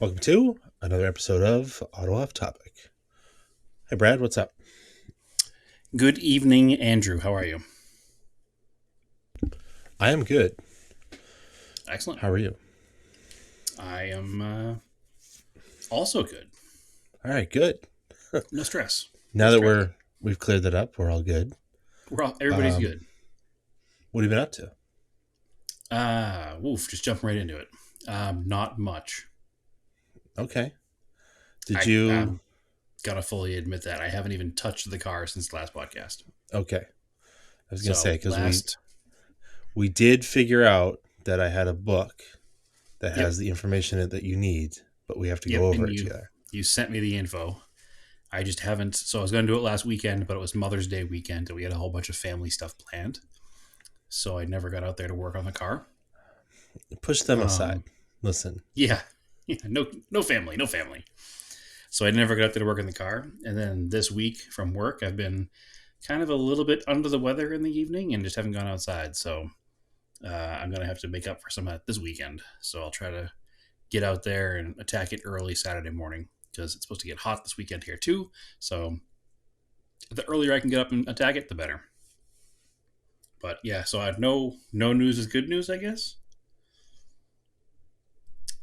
Welcome to another episode of Auto Off Topic. Hey, Brad, what's up? Good evening, Andrew. How are you? I am good. Excellent. How are you? I am also good. All right, good. No stress. No Now that stress. we've cleared that up, we're all good. Everybody's Um, good. what have you been up to? Just jumping right into it. Not much. Okay. Did I you? gotta fully admit that I haven't even touched the car since the last podcast. Okay. I was gonna say So because we did figure out that I had a book that yep, has the information that you need, but we have to go yep, over and it you together. you sent me the info. I just haven't. So I was gonna do it last weekend, but it was Mother's Day weekend, and we had a whole bunch of family stuff planned. So I never got out there to work on the car. Push them aside. Um, Listen. yeah, yeah, no family, no family. So I never got out there to work in the car. And then this week from work, I've been kind of a little bit under the weather in the evening and just haven't gone outside. So I'm going to have to make up for some of that this weekend. So I'll try to get out there and attack it early Saturday morning because it's supposed to get hot this weekend here too. So the earlier I can get up and attack it, the better. But yeah, so I have no news is good news, I guess.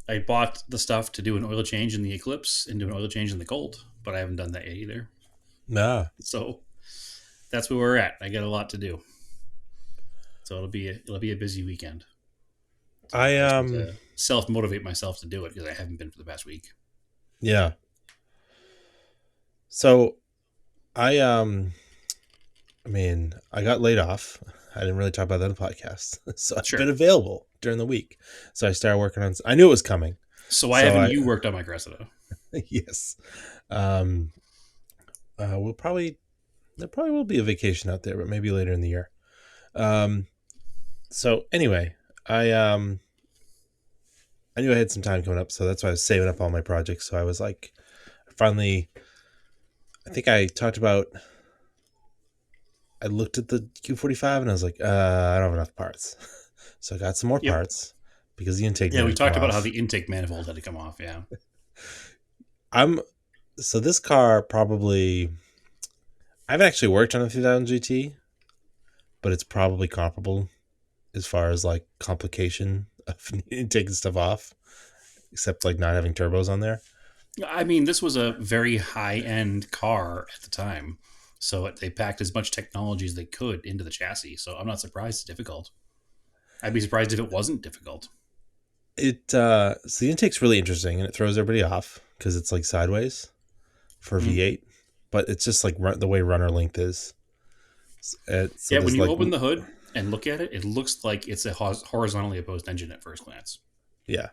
I bought the stuff to do an oil change in the Eclipse and do an oil change in the Colt, but I haven't done that yet either. Nah. So that's where we're at. I got a lot to do, so it'll be a busy weekend. So I I just need to self motivate myself to do it because I haven't been for the past week. Yeah. So I I mean, I got laid off. I didn't really talk about that in the podcast. So I've been Sure. available during the week. So I started working on, I knew it was coming. So why So haven't I, you worked on my Cressida? yes. Um, there probably will be a vacation out there, but maybe later in the year. Um, so anyway, I knew I had some time coming up. So that's why I was saving up all my projects. So I was like, finally, I think I talked about, I looked at the Q45 and I was like, I don't have enough parts. So I got some more Yep. parts because the intake Yeah, needed we to come talked about how off. the intake manifold had to come off. Yeah. I'm so this car probably I haven't actually worked on a 2000 GT, but it's probably comparable as far as like complication of taking stuff off, except like not having turbos on there. I mean, this was a very high end car at the time, so they packed as much technology as they could into the chassis. So I'm not surprised it's difficult. I'd be surprised if it wasn't difficult. So the intake's really interesting and it throws everybody off because it's like sideways for Mhm. V8, but it's just like the way runner length is. So Yeah, when there's you like open the hood and look at it, it looks like it's a horizontally opposed engine at first glance. yeah,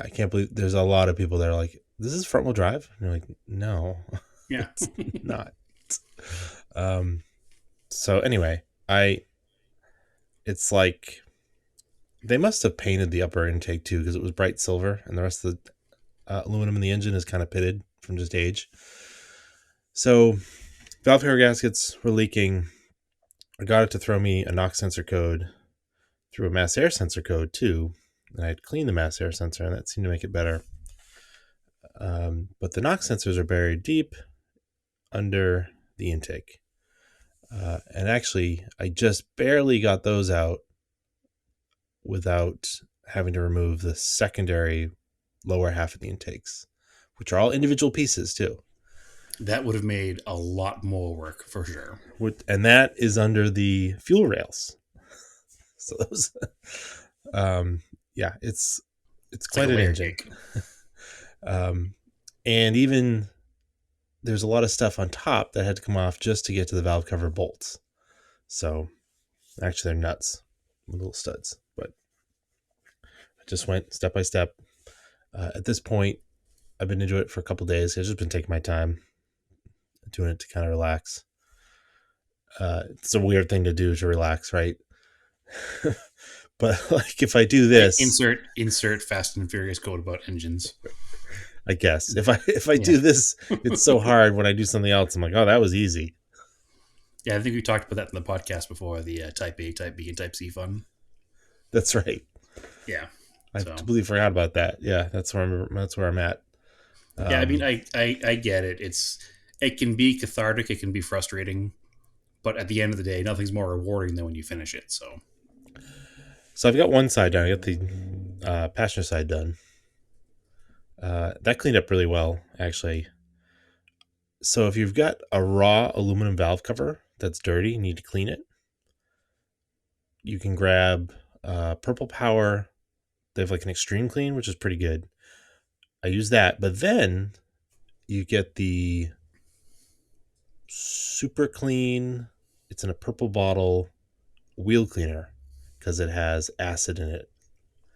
I can't believe there's a lot of people that are like, this is front wheel drive. And you're like, no, Yeah. it's not. Um, so anyway, it's like they must have painted the upper intake too because it was bright silver and the rest of the aluminum in the engine is kind of pitted from just age. So valve cover gaskets were leaking. I got it to throw me a knock sensor code through a mass air sensor code too. And I had cleaned the mass air sensor and that seemed to make it better. But the knock sensors are buried deep under the intake. And actually, I just barely got those out without having to remove the secondary lower half of the intakes, which are all individual pieces too. That would have made a lot more work for sure. And that is under the fuel rails. So those, yeah, it's It's like quite a an layer engine. cake. And even there's a lot of stuff on top that had to come off just to get to the valve cover bolts. So actually, they're nuts, little studs. But I just went step by step. At this point, I've been into it for a couple days. I've just been taking my time, doing it to kind of relax. It's a weird thing to do to relax, right? But like if I do this, Insert Fast and Furious quote about engines. I guess if I Yeah. do this, it's so hard. When I do something else, I'm like, oh, that was easy. Yeah, I think we talked about that in the podcast before, the Type A, Type B, and Type C fun. That's right. Yeah. I So completely forgot about that. Yeah, that's where I'm at. yeah, I mean, Um, I get it. It can be cathartic, it can be frustrating, but at the end of the day, nothing's more rewarding than when you finish it. So so I've got one side done. I got the passenger side done. That cleaned up really well, actually. So if you've got a raw aluminum valve cover that's dirty, you need to clean it. You can grab Purple Power. They have like an extreme clean, which is pretty good. I use that, but then you get the super clean. It's in a purple bottle wheel cleaner because it has acid in it,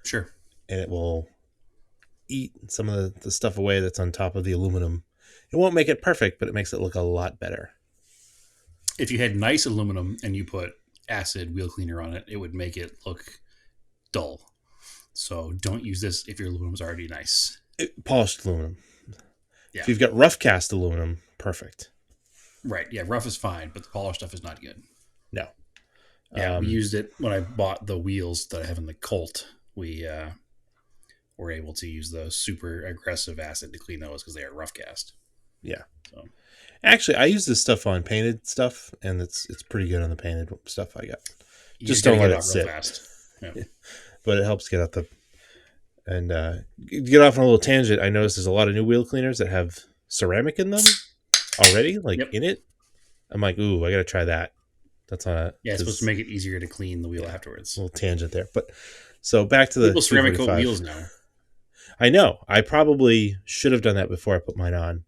sure, and it will eat some of the stuff away that's on top of the aluminum. It won't make it perfect, but it makes it look a lot better. if you had nice aluminum and you put acid wheel cleaner on it, it would make it look dull. So don't use this if your aluminum's already nice. Polished aluminum. If Yeah, you've got rough cast aluminum, perfect. right. Yeah, rough is fine, but the polished stuff is not good. No. Yeah, we Um, used it when I bought the wheels that I have in the Colt. We were able to use the super aggressive acid to clean those because they are rough cast. yeah. So Actually, I use this stuff on painted stuff, and it's pretty good on the painted stuff I got. you're Just gonna don't let get it out real sit, fast. Yeah. but it helps get out the and get off on a little tangent. I noticed there's a lot of new wheel cleaners that have ceramic in them already, like Yep. in it. I'm like, ooh, I gotta try that. That's on it Yeah, it's supposed to because make it easier to clean the wheel yeah, afterwards. little tangent there. But so back to the People ceramic coat 245. wheels now. I know I probably should have done that before I put mine on,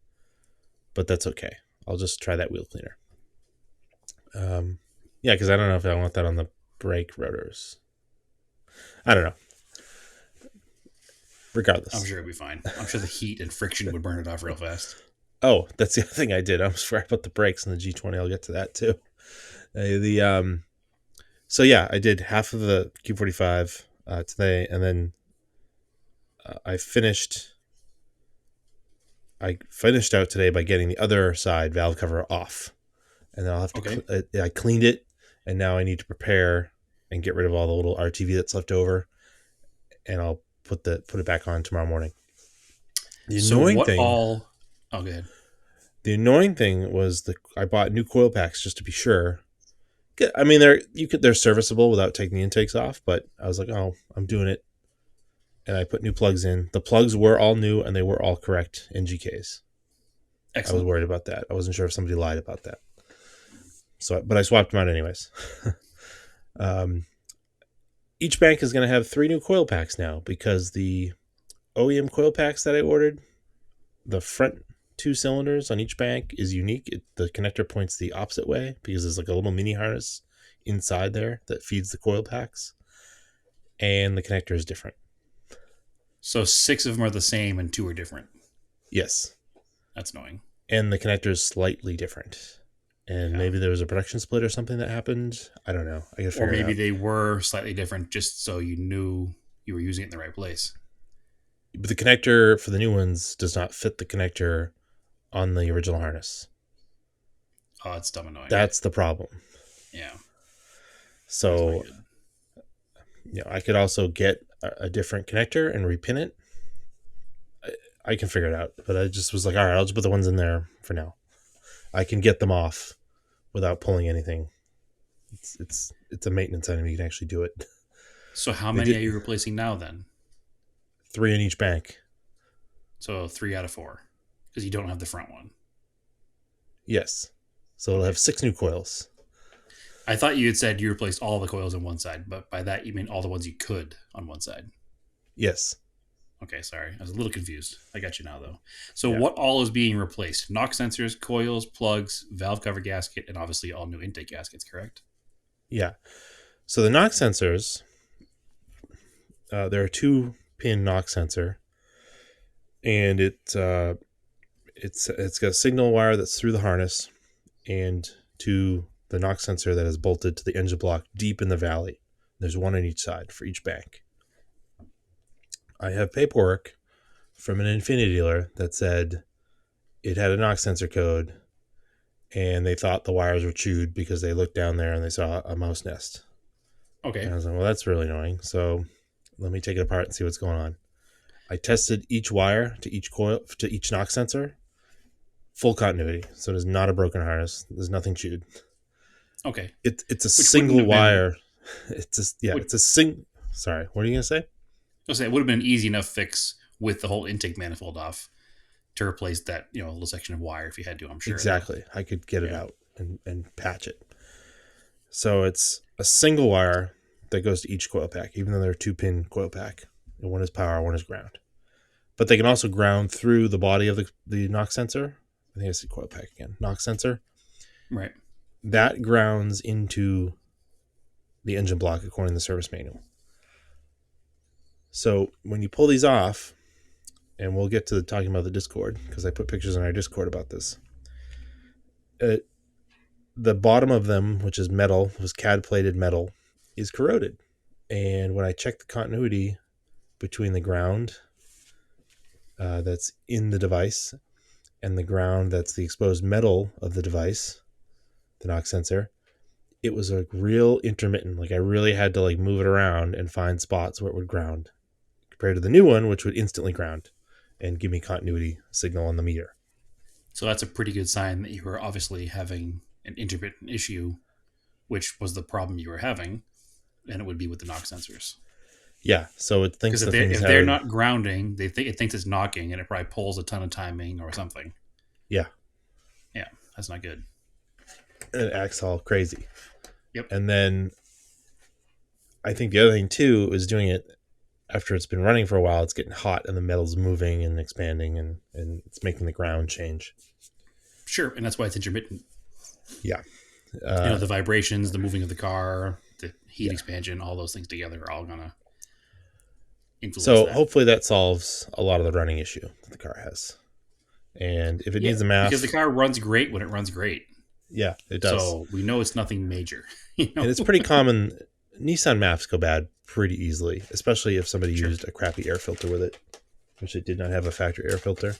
but that's okay. I'll just try that wheel cleaner. Yeah, because I don't know if I want that on the brake rotors. I don't know. I'm Regardless. sure it'll be fine. I'm sure the heat and friction would burn it off real fast. Oh, that's the other thing I did. I almost forgot about the brakes in the G20. I'll get to that too. The So yeah, I did half of the Q45 today, and then I finished. I finished out today by getting the other side valve cover off, and then I'll have to. Okay. I cleaned it, and now I need to prepare and get rid of all the little RTV that's left over, and I'll put it back on tomorrow morning. The So annoying what thing, all? Oh, good. the annoying thing was I bought new coil packs just to be sure. I mean, they're serviceable without taking the intakes off, but I was like, oh, I'm doing it, and I put new plugs in. The plugs were all new and they were all correct NGKs. I was Excellent. worried about that. I wasn't sure if somebody lied about that. So, but I swapped them out anyways. um, each bank is going to have 3 new coil packs now because the OEM coil packs that I ordered, the front 2 cylinders on each bank is unique. The connector points the opposite way because there's like a little mini harness inside there that feeds the coil packs, and the connector is different. So 6 of them are the same and 2 are different. Yes, That's annoying. and the connector is slightly different. And Yeah. maybe there was a production split or something that happened. I don't know. I gotta Or figure it maybe out. they were slightly different just so you knew you were using it in the right place. But the connector for the new ones does not fit the connector on the original harness. Oh, it's dumb annoying. That's the problem. Yeah. That's not So, good. I could also get a different connector and repin it. I can figure it out. But I just was like, all right, I'll just put the ones in there for now. I can get them off without pulling anything. It's a maintenance item. You can actually do it. So how They many did are you replacing now then? 3 in each bank. So 3 out of 4 because you don't have the front one. Yes. So it'll Okay. have 6 new coils. I thought you had said you replaced all the coils on one side, but by that you mean all the ones you could on one side. Yes. Okay, sorry. I was a little confused. I got you now, though. So, Yeah. what all is being replaced? Knock sensors, coils, plugs, valve cover gasket, and obviously all new intake gaskets, correct? Yeah. So the knock sensors, there are 2-pin knock sensor, and it's got a signal wire that's through the harness and to the knock sensor that is bolted to the engine block deep in the valley. There's one on each side for each bank. I have paperwork from an Infinity dealer that said it had a knock sensor code, and they thought the wires were chewed because they looked down there and they saw a mouse nest. Okay. And I was like, well, that's really annoying. So let me take it apart and see what's going on. I tested each wire to each coil to each knock sensor, full continuity. So there's not a broken harness. There's nothing chewed. Okay. It's a Which wouldn't single have been. wire. Would, It's a sing. Sorry, what are you gonna say? I'll say it would have been an easy enough fix with the whole intake manifold off to replace that little section of wire if you had to. I'm sure though. Exactly. I could get it Yeah. out and patch it. So it's a single wire that goes to each coil pack, even though they're a 2-pin coil pack. And one is power, one is ground. But they can also ground through the body of the knock sensor. I think I said coil pack again. Knock sensor. Right. That grounds into the engine block according to the service manual. So when you pull these off, and we'll get to talking about the Discord because I put pictures on our Discord about this. The bottom of them, which is metal, was CAD plated metal, is corroded. And when I check the continuity between the ground that's in the device and the ground that's the exposed metal of the device, the knock sensor, it was like real intermittent. Like I really had to like move it around and find spots where it would ground compared to the new one, which would instantly ground and give me continuity signal on the meter. So that's a pretty good sign that you were obviously having an intermittent issue, which was the problem you were having, and it would be with the knock sensors. Yeah, so it thinks Because the thing's if they're having. not grounding, it thinks it's knocking, and it probably pulls a ton of timing or something. Yeah, Yeah, that's not good. and it acts all crazy. Yep. And then I think the other thing too is doing it after it's been running for a while, it's getting hot and the metal's moving and expanding and it's making the ground change. Sure, and that's why it's intermittent. Yeah. The vibrations, the moving of the car, the heat Yeah. expansion, all those things together are all gonna influence So that. hopefully that solves a lot of the running issue that the car has. And if it Yeah, needs a because the MAF, car runs great when it runs great. yeah, it does. So we know it's nothing major. You know, And it's pretty common. Nissan MAFs go bad pretty easily, especially if somebody Sure. used a crappy air filter with it, which it did not have a factory air filter.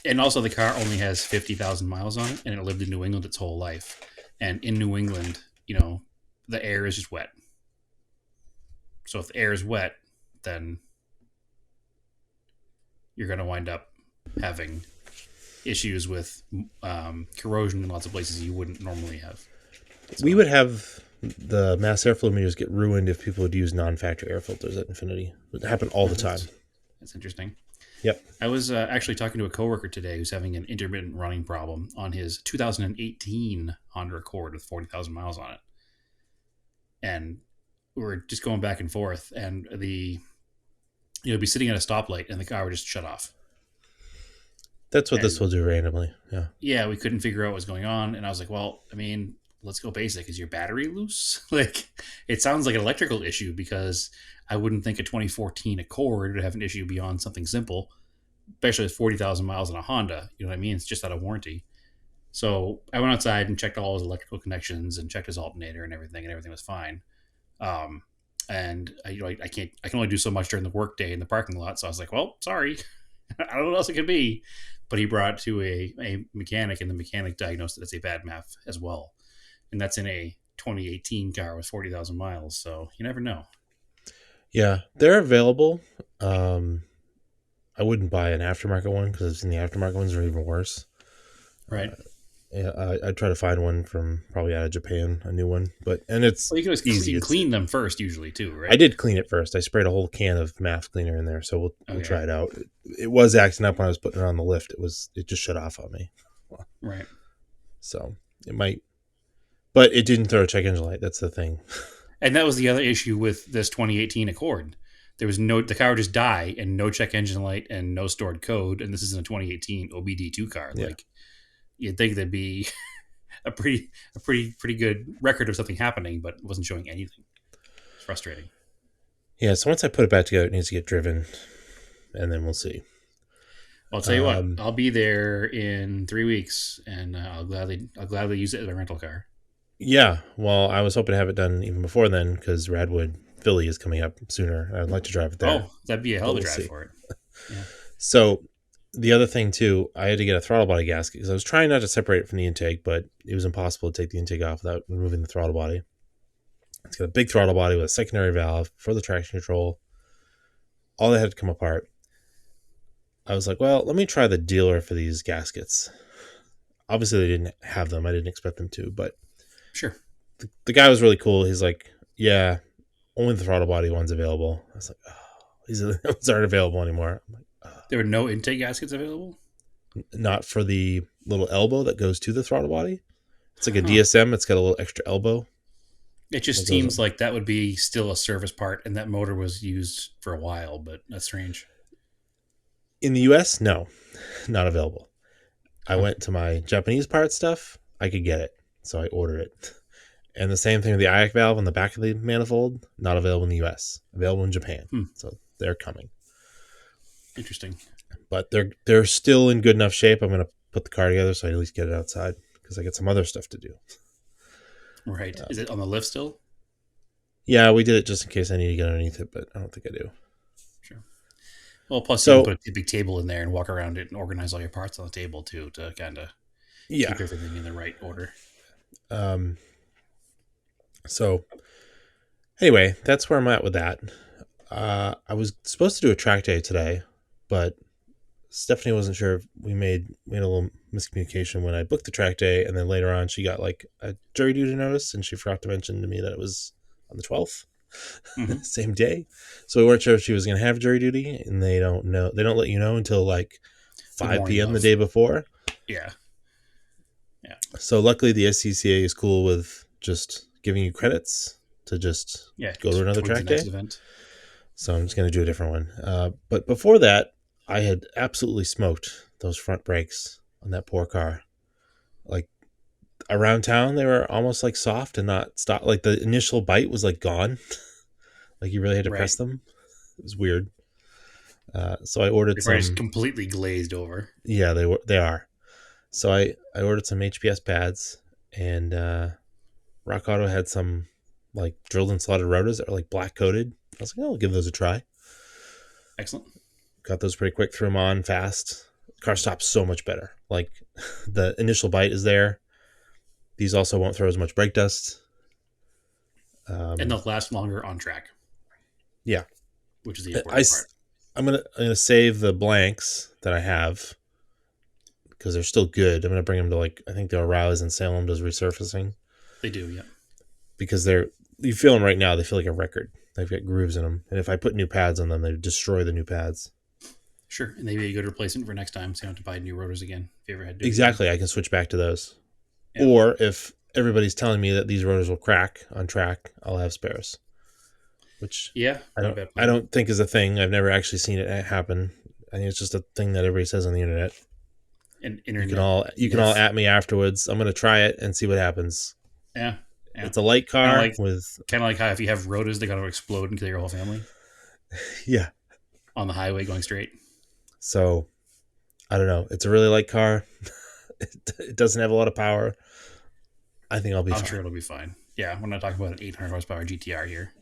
And also the car only has 50,000 miles on it, and it lived in New England its whole life. And in New England, the air is just wet. So if the air is wet, then you're going to wind up having issues with corrosion in lots of places you wouldn't normally have. So, We would have the mass airflow meters get ruined if people would use non-factory air filters at Infinity. It would happen all the time. That's interesting. Yep. I was actually talking to a coworker today who's having an intermittent running problem on his 2018 Honda Accord with 40,000 miles on it. And we were just going back and forth, and be sitting at a stoplight, and the car would just shut off. That's what And this will do randomly. Yeah. yeah, we couldn't figure out what was going on, and I was like, well, I mean, let's go basic. Is your battery loose? Like, it sounds like an electrical issue because I wouldn't think a 2014 Accord would have an issue beyond something simple, especially with 40,000 miles on a Honda. You know what I mean? It's just out of warranty. So I went outside and checked all his electrical connections and checked his alternator and everything was fine. And I can only do so much during the workday in the parking lot. So I was like, well, sorry, I don't know what else it could be. But he brought it to a mechanic, and the mechanic diagnosed that it's a bad MAF as well. And that's in a 2018 car with 40,000 miles. So you never know. Yeah, they're available. I wouldn't buy an aftermarket one because I've seen the aftermarket ones are even worse. Right. Yeah, I'd try to find one from probably out of Japan, a new one. And it's Well, you can always easy. clean them first, usually, too, right? I did clean it first. I sprayed a whole can of MAF cleaner in there, so we'll Okay. try it out. It was acting up when I was putting it on the lift. It just shut off on me. Right. So it might, but it didn't throw a check engine light. That's the thing. And that was the other issue with this 2018 Accord. There was the car would just die and no check engine light and no stored code. And this is in a 2018 OBD2 car. Yeah. Like, you'd think there'd be a pretty good record of something happening, but it wasn't showing anything. It's frustrating. Yeah. So once I put it back together, it needs to get driven, and then we'll see. I'll tell you what, I'll be there in 3 weeks, and I'll gladly use it as a rental car. Yeah. Well, I was hoping to have it done even before then because Radwood Philly is coming up sooner. I'd like to drive it there. Oh, that'd be a hell of a We'll drive see. for it. Yeah. So the other thing too, I had to get a throttle body gasket because I was trying not to separate it from the intake, but it was impossible to take the intake off without removing the throttle body. It's got a big throttle body with a secondary valve for the traction control. all that had come apart. I was like, well, let me try the dealer for these gaskets. Obviously, they didn't have them. I didn't expect them to, but Sure. the guy was really cool. He's like, yeah, only the throttle body one's available. I was like, oh, these aren't available anymore. I'm like, oh. There were no intake gaskets available? Not for the little elbow that goes to the throttle body. It's like a Huh. DSM. It's got a little extra elbow It just that goes seems on. like that would be still a service part, and that motor was used for a while, but that's strange. In the US, no, not available. I Huh. went to my Japanese part stuff. I could get it. So I ordered it. And the same thing with the IAC valve on the back of the manifold, not available in the US, available in Japan. Hmm. So they're coming. Interesting. But they're still in good enough shape. I'm gonna put the car together so I at least get it outside because I got some other stuff to do. Right. Is Um, it on the lift still? yeah, we did it just in case I need to get underneath it, but I don't think I do. Sure. Well, plus you can So put a big table in there and walk around it and organize all your parts on the table too to kind of yeah. keep everything in the right order. Um, so anyway, that's where I'm at with that. I was supposed to do a track day today, but Stephanie wasn't sure if we had a little miscommunication when I booked the track day, and then later on she got like a jury duty notice, and she forgot to mention to me that it was on the 12th, Hmm. same day. So we weren't sure if she was going to have jury duty, and they don't know. They don't let you know until like The 5 morning p.m. the of. day before. Yeah. Yeah. So luckily the SCCA is cool with just giving you credits to just Yeah. go to another Towards the track next day. event. So I'm just going to do a different one. But before that, I had absolutely smoked those front brakes on that poor car. Like around town, they were almost like soft and not stop. Like the initial bite was like gone. Like you really had to Right. press them. It was weird. So I ordered They're probably just some. completely glazed over. Yeah, they are. So I ordered some HPS pads, and Rock Auto had some like drilled and slotted rotors that are like black coated. I was like, oh, I'll give those a try. Excellent. Got those pretty quick, threw them on fast. Car stops so much better. Like the initial bite is there. These also won't throw as much brake dust. And Um, they'll last longer on track, yeah, which is the I important part. I'm gonna save the blanks that I have because they're still good. I'm gonna bring them to like I think the O'Reilly's in Salem does resurfacing They do, yeah. because they're you feel them right now. They feel like a record. They've got grooves in them, and if I put new pads on them, they destroy the new pads. Sure. And they be a good replacement for next time, so you don't have to buy new rotors again if you ever had to do it again. Exactly, I can switch back to those. Yeah. Or if everybody's telling me that these rotors will crack on track, I'll have spares. Which Yeah. Not a bad I plan. don't think is a thing. I've never actually seen it happen. I think it's just a thing that everybody says on the internet. An You can internet all myth. at me afterwards. I'm gonna try it and see what happens. Yeah. Yeah. It's a light Kind of car like with how if you have rotors, they got to explode and kill your whole family yeah. on the highway going straight. So I don't know. It's a really light car. It doesn't have a lot of power. I think I'll be I'm sure fine. it'll be fine. Yeah, we're not talking about an 800 horsepower GTR here.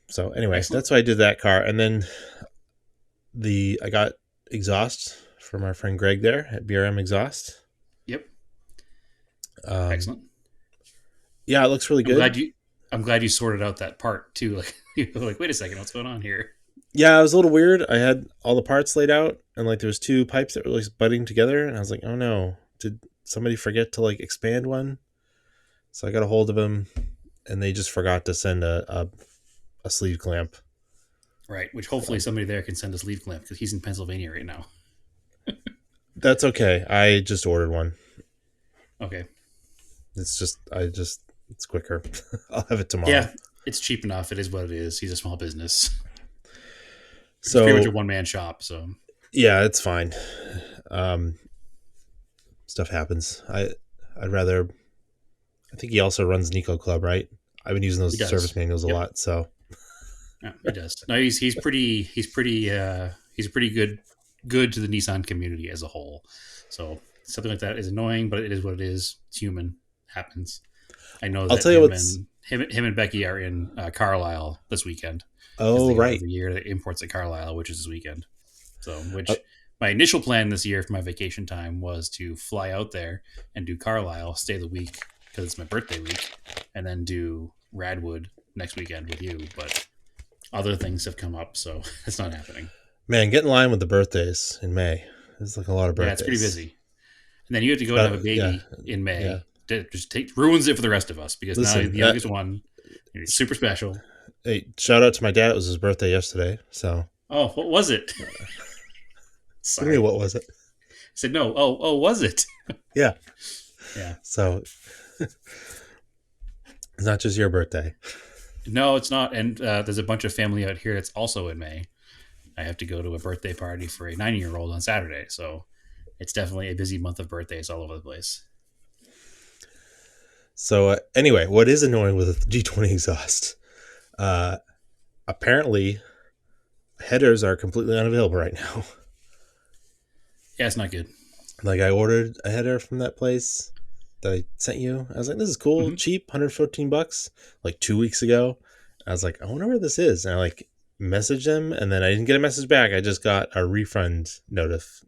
So anyway, Excellent. that's why I did that car, and then I got exhaust from our friend Greg there at BRM Exhaust. Yep. Um, Excellent. yeah, it looks really I'm good. glad you. I'm glad you sorted out that part too. Like, you're like, wait a second, what's going on here? Yeah, it was a little weird. I had all the parts laid out, and like there was two pipes that were like butting together, and I was like, oh no, did somebody forget to like expand one? So I got a hold of them, and they just forgot to send a sleeve clamp. Right. Which hopefully So somebody there can send us lead clamp because he's in Pennsylvania right now. that's okay. I just ordered one. Okay. It's quicker. I'll have it tomorrow. Yeah, it's cheap enough. It is what it is. He's a small business. He's pretty much a So one man shop. So yeah, it's fine. Um, stuff happens. I'd rather. I think he also runs Nico Club, right? I've been using he those service does. manuals a Yep. lot. So Yeah, he does. No, he's pretty good to the Nissan community as a whole. So something like that is annoying, but it is what it is. It's human. Happens. I know I'll that tell you what's. him and Becky are in Carlisle this weekend because Oh they go right. every year to imports at Carlisle, which is this weekend. So, Uh, which my initial plan this year for my vacation time was to fly out there and do Carlisle, stay the week because it's my birthday week, and then do Radwood next weekend with you. But other things have come up, so it's not happening. Man, get in line with the birthdays in May. There's like a lot of Yeah, it's pretty birthdays. busy. And then you have to go and have a Yeah, baby in yeah. May. That just ruins it for the rest of us because now the Listen, youngest one is super special. hey, shout out to my dad. It was his birthday yesterday. So, Oh, what was it? what do you mean? Sorry. What was it? I said no. Oh, was it? Yeah. Yeah. So it's not just your birthday. No, it's not. And there's a bunch of family out here that's also in May. I have to go to a birthday party for a 9-year-old on Saturday. So it's definitely a busy month of birthdays all over the place. So anyway, what is annoying with the G20 exhaust? Uh, Apparently, headers are completely unavailable right now. Yeah, it's not good. Like I ordered a header from that place that I sent you. I was like, this is cool, Hmm. cheap, $114, like 2 weeks ago. I was like, I wonder where this is. And I like messaged them, and then I didn't get a message back. I just got a refund That's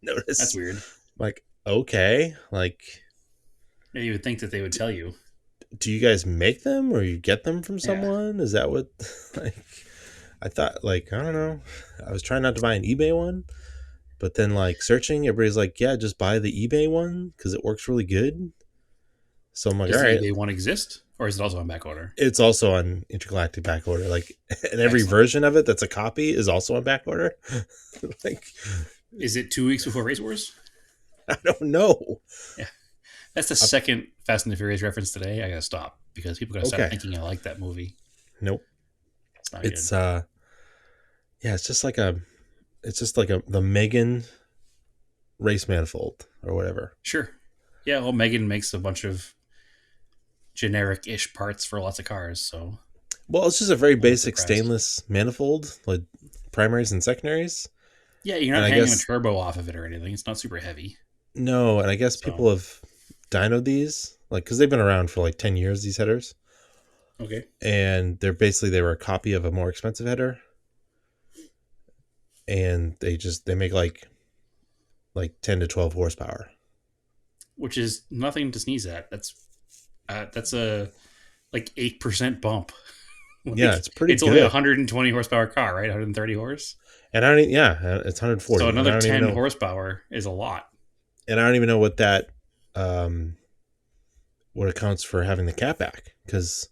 notice. weird. Like, okay, like, You would think that they would tell you. do you guys make them or you get them from Yeah. someone? Is that what? Like, I thought, like, I don't know. I was trying not to buy an eBay one, but then like searching, everybody's like, yeah, just buy the eBay one because it works really good. So I'm like, Does all the right. eBay one exist, or is it also on back order? It's also on intergalactic back order. Like, and every Excellent. version of it that's a copy is also on back order. Like, Is it 2 weeks before Race Wars? I don't know. Yeah, that's the I, second Fast and the Furious reference today. I gotta stop because people are gonna start okay. thinking I like that movie. Nope. It's not good. It's yeah, it's just like the Megan race manifold or whatever. Sure. Yeah. Well, Megan makes a bunch of generic-ish parts for lots of cars, so Well, it's just a very I'm not basic surprised. stainless manifold, like primaries and secondaries. Yeah, you're And not I hanging a guess turbo off of it or anything. It's not super heavy. no, and I guess So people have dynoed these, like, because they've been around for like 10 years. These headers, okay, and they were a copy of a more expensive header, and they make like 10 to 12 horsepower. which is nothing to sneeze at. That's a like 8% bump. Yeah, Like it's pretty it's only a good. 120 horsepower car, right? 130 horse. And I don't, yeah, it's So 140, and another 10 horsepower is a lot. I don't even know what that um what accounts for having the cat back, because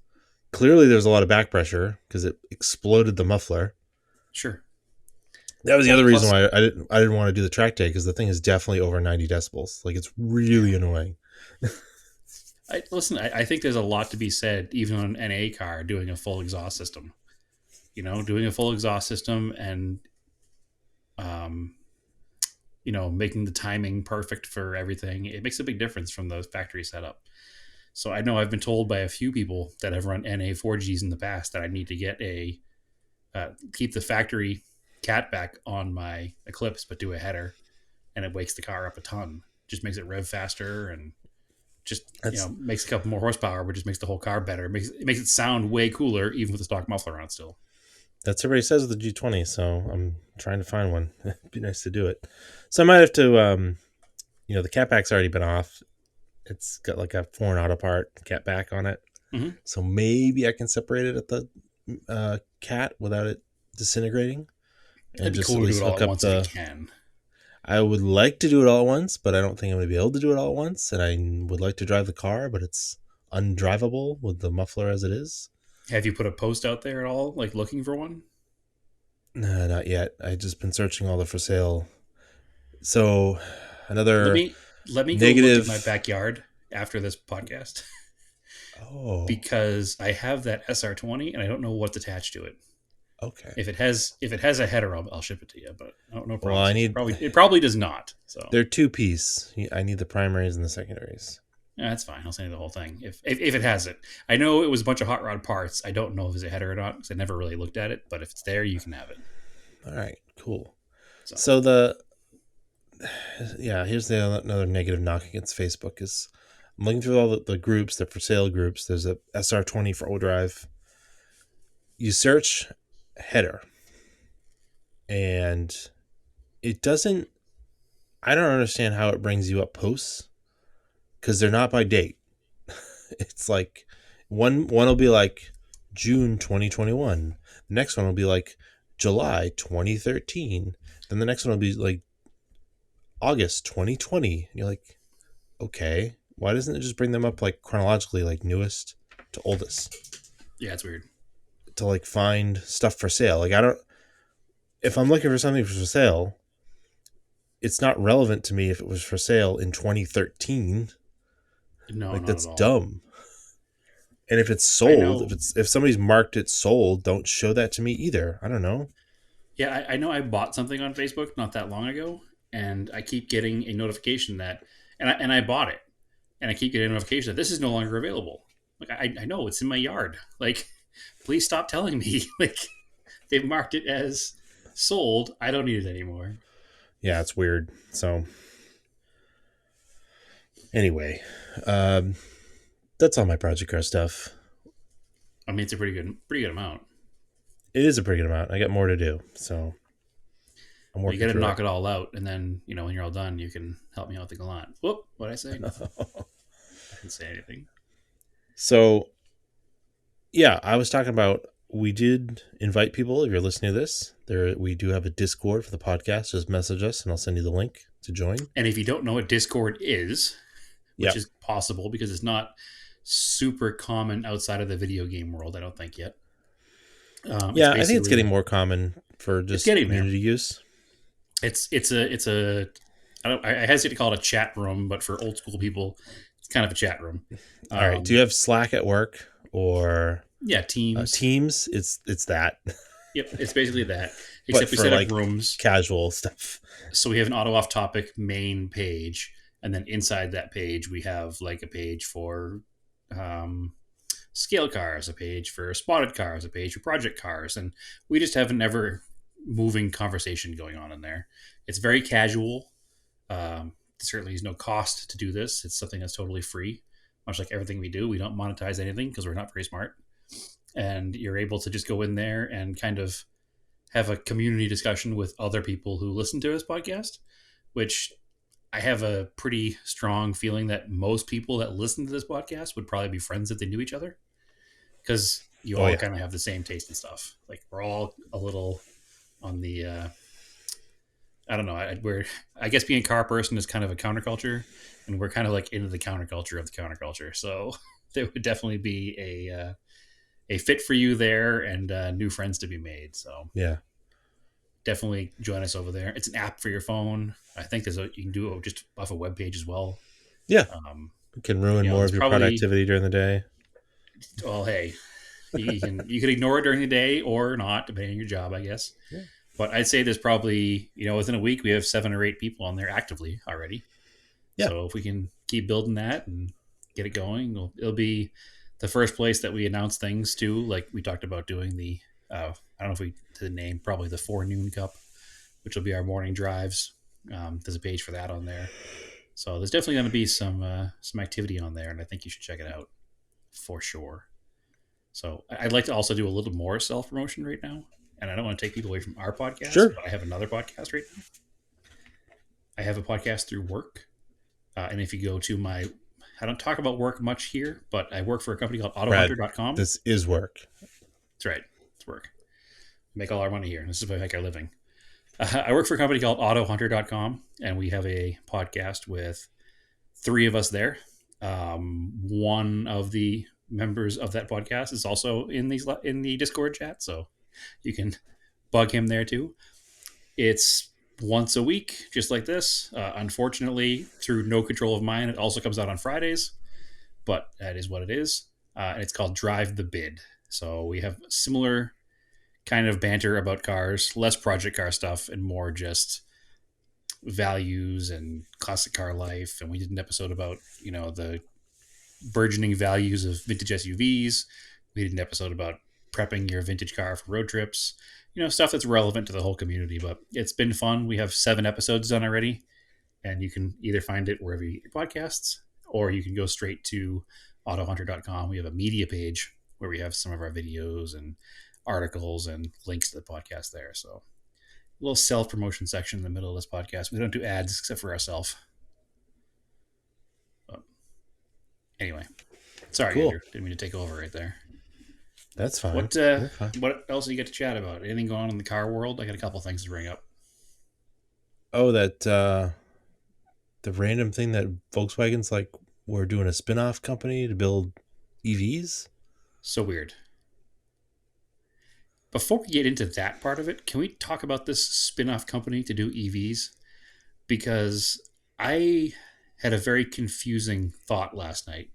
clearly there's a lot of back pressure because it exploded the muffler. Sure. That was the Well, other reason plus, why I didn't want to do the track day, because the thing is definitely over 90 decibels. Like, it's yeah. really annoying. Listen, I think there's a lot to be said, even on an NA car, doing a full exhaust system. Doing a full exhaust system and, um, making the timing perfect for everything. It makes a big difference from the factory setup. So I know I've been told by a few people that have run NA 4Gs in the past that I need to get keep the factory cat back on my Eclipse, but do a header, and it wakes the car up a ton. Just makes it rev faster and just That's makes a couple more horsepower, but just makes the whole car better. It makes it sound way cooler, even with the stock muffler on still. that's what everybody says with the G20. So I'm trying to find one. It'd be nice to do it. So I might have to, the cat back's already been off. It's got like a foreign auto part cat back on it. Mm-hmm. So maybe I can separate it at the cat without it disintegrating, and That'd be just at cool to do least it all hook at up once if you the. can. I would like to do it all at once, but I don't think I'm going to be able to do it all at once. And I would like to drive the car, but it's undrivable with the muffler as it is. Have you put a post out there at all, like looking for one? Nah, not yet. I just been searching all the for sale. So Let another me let me go look at my negative. backyard after this podcast Oh, because I have that SR20 and I don't know what's attached to it. okay. If it has a header, I'll ship it to you, but no Well, I promises. need. It probably does not. So They're two piece. I need the primaries and the secondaries. yeah, that's fine. I'll send you the whole thing if it has it. I know it was a bunch of hot rod parts. I don't know if it's a header or not because I never really looked at it. But if it's there, you can have it. All right, cool. So So here's another negative knock against Facebook is I'm looking through all the groups, the for sale groups. There's a SR20 for overdrive. You search header, and it doesn't. I don't understand how it brings you up posts because they're not by date. It's like one will be like June 2021. The next one will be like July 2013. Then the next one will be like August 2020. And you're like, okay, why doesn't it just bring them up like chronologically, like newest to oldest, Yeah, it's weird. to like find stuff for sale? Like, I don't, if I'm looking for something for sale, it's not relevant to me if it was for sale in 2013. No, Like, not that's at all. dumb. And if it's I sold, know. if somebody's marked it sold, don't show that to me either. I don't know. Yeah, I know. I bought something on Facebook not that long ago, and I keep getting a notification that, and I bought it, and I keep getting a notification that this is no longer available. Like I know it's in my yard. Like, please stop telling me. Like they've marked it as sold. I don't need it anymore. Yeah, it's weird. So anyway, um, that's all my Project Car stuff. I mean, it's a pretty good amount. It is a pretty good amount. I got more to do, so I'm But you working got to through knock it all out, and then when you're all done, you can help me out with the gallant. Whoop! What did I say? it. Nothing. I didn't say anything. So yeah, I was talking about, we did invite people. If you're listening to this, there we do have a Discord for the podcast. Just message us, and I'll send you the link to join. And if you don't know what Discord is, which Yep. is possible because it's not super common outside of the video game world, I don't think yet. It's Yeah, I think it's getting basically more common for it's just getting there. community use. It's a I hesitate to call it a chat room, but for old school people, it's kind of a chat room. All right. Do you Um, have Slack at work or yeah, Teams. Teams? It's that, Yep, it's basically that. but Except we for set up like rooms, casual stuff. so we have an auto off topic main page, and then inside that page we have like a page for um, scale cars, a page for spotted cars, a page for project cars, and we just have an ever moving conversation going on in there. It's very casual. Certainly is no cost to do this. It's something that's totally free. Much like everything we do, we don't monetize anything because we're not very smart. And you're able to just go in there and kind of have a community discussion with other people who listen to this podcast, which I have a pretty strong feeling that most people that listen to this podcast would probably be friends if they knew each other, because you Oh all yeah. kind of have the same taste in stuff. Like we're all a little on the I don't know. I guess being a car person is kind of a counterculture, and we're kind of like into the counterculture of the counterculture. So there would definitely be a fit for you there, and new friends to be made. So Yeah. definitely join us over there. It's an app for your phone. I think you can do it just off a web page as well. Yeah. Um, It can ruin more it's of your probably productivity during the day. well, hey, you can ignore it during the day or not, depending on your job, I guess. Yeah. But I'd say there's probably within a week we have 7 or 8 people on there actively already. Yeah. So if we can keep building that and get it going, it'll be the first place that we announce things to. Like we talked about doing the I don't know if we did the name, probably the Forenoon Cup, which will be our morning drives. There's a page for that on there. So there's definitely going to be some activity on there, and I think you should check it out for sure. So I'd like to also do a little more self promotion right now, and I don't want to take people away from our podcast, Sure. but I have another podcast right now. I have a podcast through work, and if you go to I don't talk about work much here, but I work for a company called Brad, AutoHunter.com. this is work. That's right, it's work. We make all our money here. This is how we make our living. I work for a company called AutoHunter.com, and we have a podcast with 3 of us there. One of the members of that podcast is also in the Discord chat, so you can bug him there too. It's once a week, just like this. Unfortunately, through no control of mine, it also comes out on Fridays, but that is what it is. And it's called Drive the Bid. So we have similar kind of banter about cars, less project car stuff, and more just values and classic car life. And we did an episode about the burgeoning values of vintage SUVs. We did an episode about prepping your vintage car for road trips. Stuff that's relevant to the whole community. But it's been fun. We have 7 episodes done already, and you can either find it wherever you get your podcasts, or you can go straight to AutoHunter.com. We have a media page where we have some of our videos and articles and links to the podcast there. So a little self-promotion section in the middle of this podcast. We don't do ads except for ourselves. But anyway, sorry, Cool. Andrew. Didn't mean to take over right there. That's fine. What You're fine. what else do you get to chat about? Anything going on in the car world? I got a couple things to bring up. Oh, that the random thing that Volkswagen's like we're doing a spin-off company to build EVs. So weird. Before we get into that part of it, can we talk about this spin-off company to do EVs? Because I had a very confusing thought last night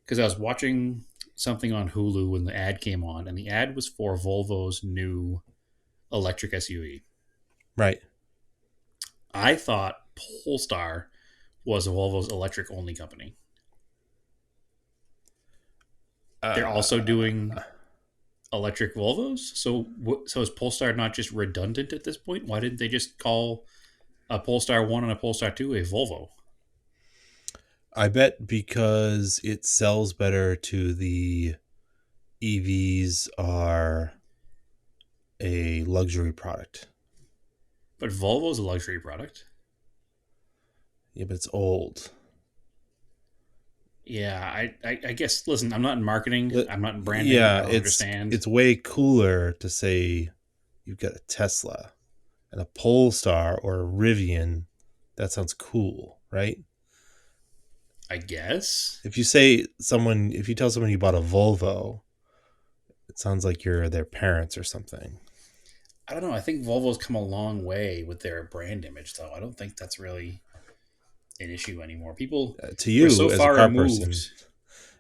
because I was watching something on Hulu when the ad came on, and the ad was for Volvo's new electric SUV. Right. I thought Polestar was Volvo's electric only company. They're also Uh, doing electric Volvos. So is Polestar not just redundant at this point? Why didn't they just call a Polestar 1 and a Polestar 2 a Volvo? I bet because it sells better to the EVs are a luxury product. But Volvo's a luxury product. Yeah, but it's old. Yeah, I guess. Listen, I'm not in marketing. I'm not in branding. I Yeah, don't it's understand. it's way cooler to say you've got a Tesla and a Polestar or a Rivian. That sounds cool, right? I guess. If you tell someone you bought a Volvo, it sounds like you're their parents or something. I don't know. I think Volvo's come a long way with their brand image, though. I don't think that's really an issue anymore. People To we're so you as a far car removed. person,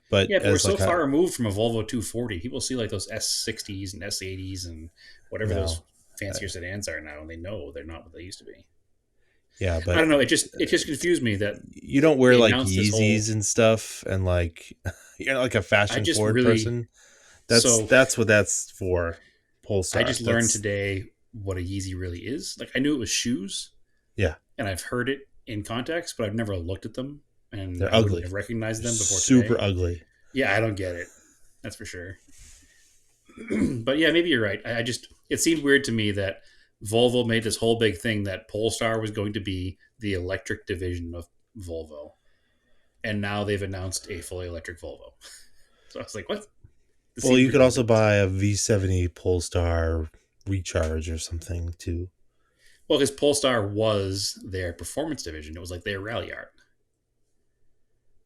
but Yeah, but we're as so like far a removed from a Volvo 240. People see like those S60s and S80s and whatever no, those fancier sedans are now, and they know they're not what they used to be. yeah, I but don't know. It just confused me that you don't wear they like announced this whole. Yeezys and stuff, and like you're not like a I fashion just forward really person. That's so that's what that's for. I Polestar. just learned That's today what a Yeezy really is. Like I knew it was shoes, yeah, and I've heard it in context, but I've never looked at them, and they're I wouldn't ugly. have recognized They're them before super today. ugly. Yeah, I don't get it. That's for sure. But yeah, maybe you're right. I just it seemed weird to me that Volvo made this whole big thing that Polestar was going to be the electric division of Volvo, and now they've announced a fully electric Volvo. So I was like, what? This Well, seems you could also redundant. buy a V70 Polestar Recharge or something too. Well, because Polestar was their performance division. It was like their rally art,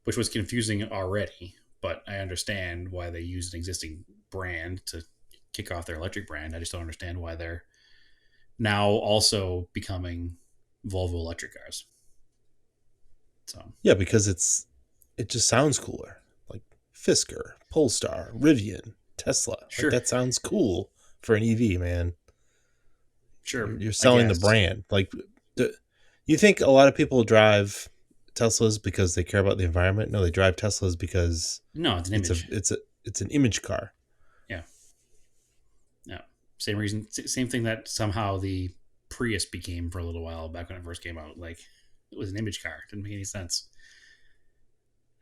which was confusing already. But I understand why they used an existing brand to kick off their electric brand. I just don't understand why they're now also becoming Volvo electric cars. So Yeah, because it just sounds cooler. Like Fisker, Polestar, Rivian, Tesla. Like sure, that sounds cool for an EV, man. sure, You're I selling the guess. brand. Like, you think a lot of people drive Teslas because they care about the environment? No, they drive Teslas because No, it's an it's a image. it's a it's an image car. Yeah, yeah. Same reason, same thing that somehow the Prius became for a little while back when it first came out. Like it was an image car. Didn't make any sense.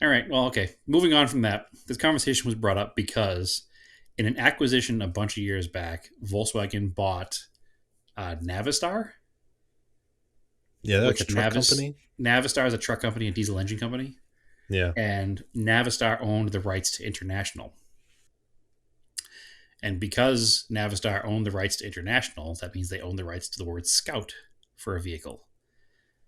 All right. Well, okay. Moving on from that, this conversation was brought up because in an acquisition a bunch of years back, Volkswagen bought Navistar, Yeah, they're like a which truck company. Navistar is a truck company, a diesel engine company, Yeah. and Navistar owned the rights to International. And because Navistar owned the rights to International, that means they own the rights to the word Scout for a vehicle.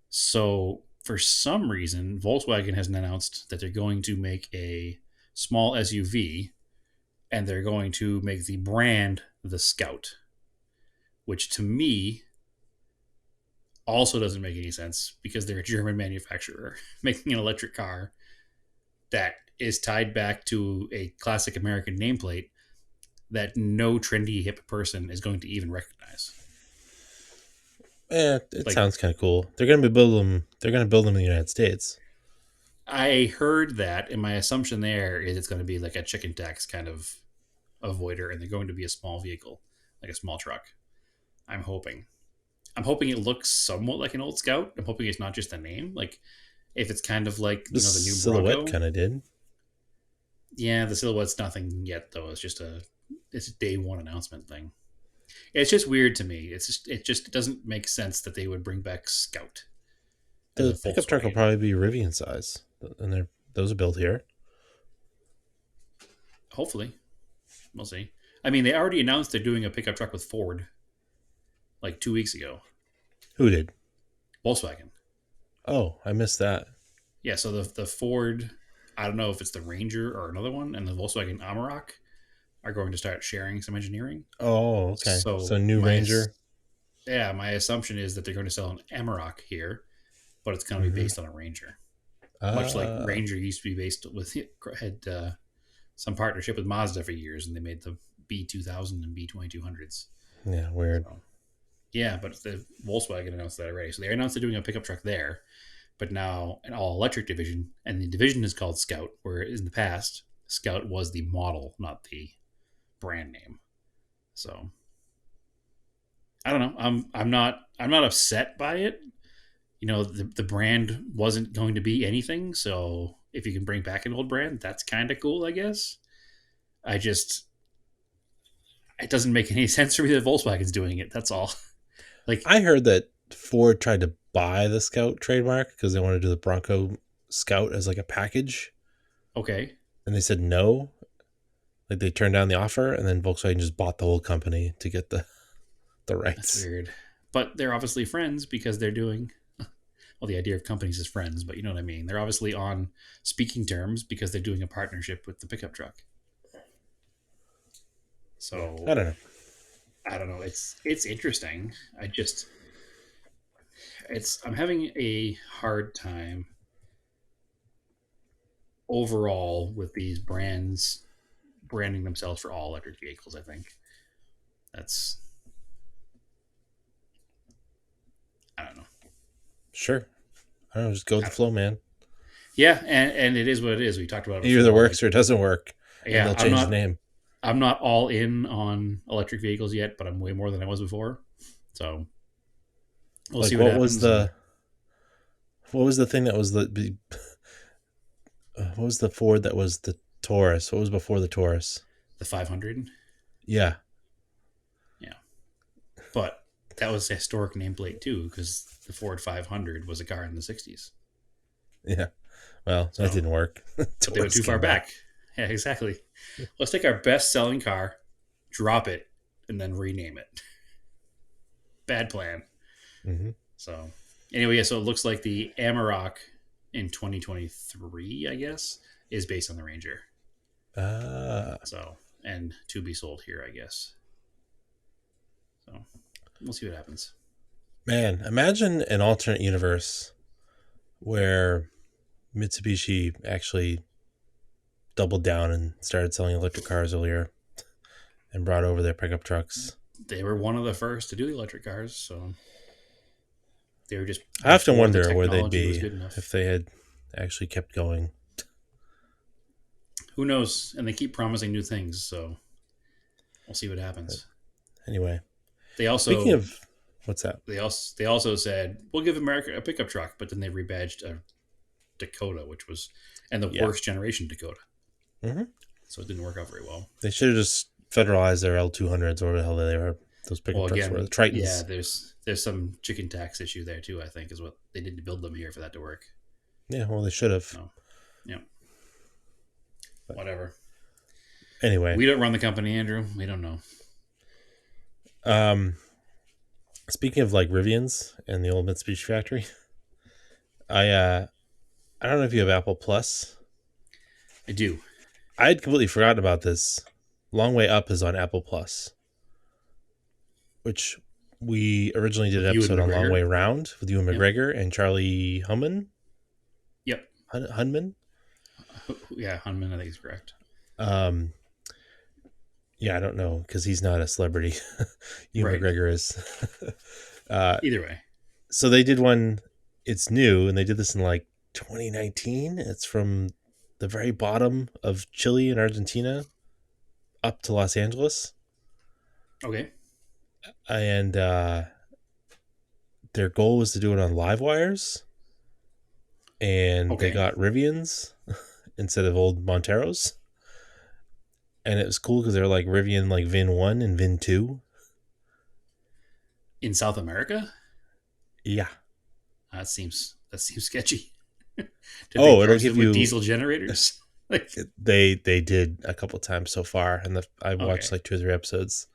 So for some reason, Volkswagen has announced that they're going to make a small SUV and they're going to make the brand the Scout, which to me also doesn't make any sense because they're a German manufacturer making an electric car that is tied back to a classic American nameplate that no trendy hip person is going to even recognize. It Like sounds kind of cool. They're gonna be build them. They're gonna build them in the United States. I heard that, and my assumption there is it's going to be like a chicken tax kind of avoider, and they're going to be a small vehicle, like a small truck. I'm hoping. I'm hoping it looks somewhat like an old Scout. I'm hoping it's not just a name. Like if it's kind of like This the new silhouette Bronco. kind of did. Yeah, the silhouette's nothing yet though. It's a day one announcement thing. It's just weird to me. It doesn't make sense that they would bring back Scout as a The pickup truck will Volkswagen. probably be Rivian size, and those are built here. Hopefully, We'll see. I mean, they already announced they're doing a pickup truck with Ford like 2 weeks ago. Who did? Volkswagen. Oh, I missed that. Yeah, so the Ford, I don't know if it's the Ranger or another one, and the Volkswagen Amarok are going to start sharing some engineering. Oh, okay. So So new Ranger. my assumption is that they're going to sell an Amarok here, but it's going to be Mm-hmm. based on a Ranger, much like Uh, Ranger used to be based with had some partnership with Mazda for years, and they made the B2000 and B2200s. yeah, weird. So yeah, but the Volkswagen announced that already. So they announced they're doing a pickup truck there, but now an all electric division, and the division is called Scout, where in the past Scout was the model, not the brand name. So I don't know. I'm not upset by it. You know, the brand wasn't going to be anything, so if you can bring back an old brand, that's kind of cool, I guess. I just it doesn't make any sense for me that Volkswagen's doing it. That's all. Like, I heard that Ford tried to buy the Scout trademark because they wanted to do the Bronco Scout as like a package, okay, and they said no. Like they turned down the offer, and then Volkswagen just bought the whole company to get the that's rights. weird. But they're obviously friends because they're doing well. The idea of companies is friends, but you know what I mean. They're obviously on speaking terms because they're doing a partnership with the pickup truck. Yeah, So I don't know. I don't know. It's interesting. I'm having a hard time overall with these brands branding themselves for all electric vehicles. I think that's I don't know. Sure, I don't know. Just go with the flow, man. Yeah, and it is what it is. We talked about it It either before. Like, works or it doesn't work, and yeah, they'll change the name. I'm not all in on electric vehicles yet, but I'm way more than I was before. So we'll see Like what happens. And what was the thing that was what was the Ford that was the Taurus? What was before the Taurus? the 500, Yeah, yeah, but that was a historic nameplate too because the Ford 500 was a car in the 60s. yeah. Well, that So, didn't work. but they went Taurus too far came back. back. Yeah, exactly. Let's take our best selling car, drop it, and then rename it. Bad plan. Mm-hmm. So anyway, yeah, so it looks like the Amarok in 2023, I guess, is based on the Ranger. Ah, So and to be sold here, I guess. So we'll see what happens. man, imagine an alternate universe where Mitsubishi actually doubled down and started selling electric cars earlier and brought over their pickup trucks. They were one of the first to do electric cars, so they were just I often before the wonder where they'd technology was be good enough. if they had actually kept going. Who knows? And they keep promising new things, so we'll see what But happens. anyway, They speaking also of what's that? they also said we'll give America a pickup truck, but then they rebadged a Dakota, which was and the Yeah. worst generation Dakota, Mm-hmm. so it didn't work out very well. They should have just federalized their L200s or whatever the hell they were. Those pickup Well, trucks were the again, yeah, Tritons. there's some chicken tax issue there too. I think is what they didn't build them here for that to work. Yeah, well, they should have. So, yeah, But whatever. anyway, We don't run the company, Andrew. We don't know. um, speaking of like Rivians and the old Mitsubishi factory, I don't know if you have Apple Plus. I do. I had completely forgotten about this. Long Way Up is on Apple Plus, which we originally did With an you and episode on Long Way McGregor. Round with Ewan Yep. McGregor and Charlie Hunnam. Yep. Hunman. Yeah, Hunman, I think is correct. Um, yeah, I don't know because he's not a celebrity. Ewan Right. McGregor is. uh, Either way. so they did one. It's new, and they did this in like 2019. It's from the very bottom of Chile and Argentina up to Los Angeles, Okay. and their goal was to do it on live wires, and they Okay. got Rivians instead of old Monteros, and it was cool because they're like Rivian like VIN 1 and VIN 2. In South America, Yeah. that seems sketchy. Did they Oh, it'll charge them give with you diesel generators? Like, They did a couple times so far, and I've watched okay, like 2 or 3 episodes.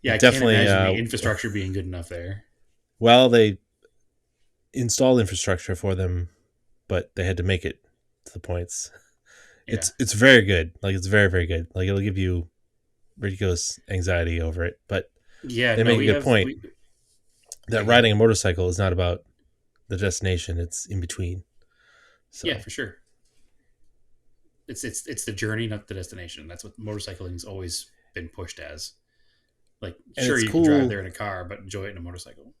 yeah, I It can't definitely imagine the infrastructure being good enough there. well, they installed infrastructure for them, but they had to make it to the points. Yeah, It's very good. Like it's very very good. Like it'll give you ridiculous anxiety over it, but yeah. they No, make a we good have point we. that Yeah, go ahead. riding a motorcycle is not about the destination; it's in between. Yeah, So, for sure. It's the journey, not the destination. That's what motorcycling's always been pushed as. Like, and sure, it's you can drive cool. there in a car, but enjoy it in a motorcycle.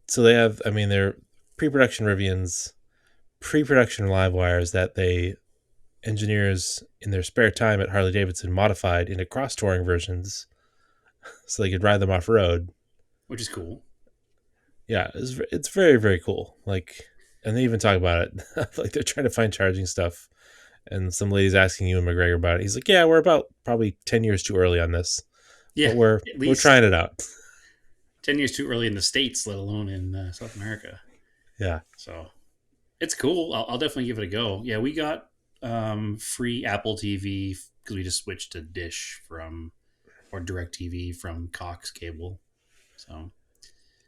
So they have, I mean, they're pre-production Rivians, pre-production live wires that they engineers in their spare time at Harley Davidson modified into cross touring versions so they could ride them off road. Which is cool. Yeah, it's very very cool. Like, and they even talk about it. Like they're trying to find charging stuff, and some lady's asking Ewan McGregor about it. He's like, "Yeah, we're about probably 10 years too early on this, Yeah, but we're at we're least trying it out." 10 years too early in the states, let alone in South America. Yeah, So it's cool. I'll definitely give it a go. Yeah, we got free Apple TV because we just switched to Dish from or Direct TV from Cox Cable. So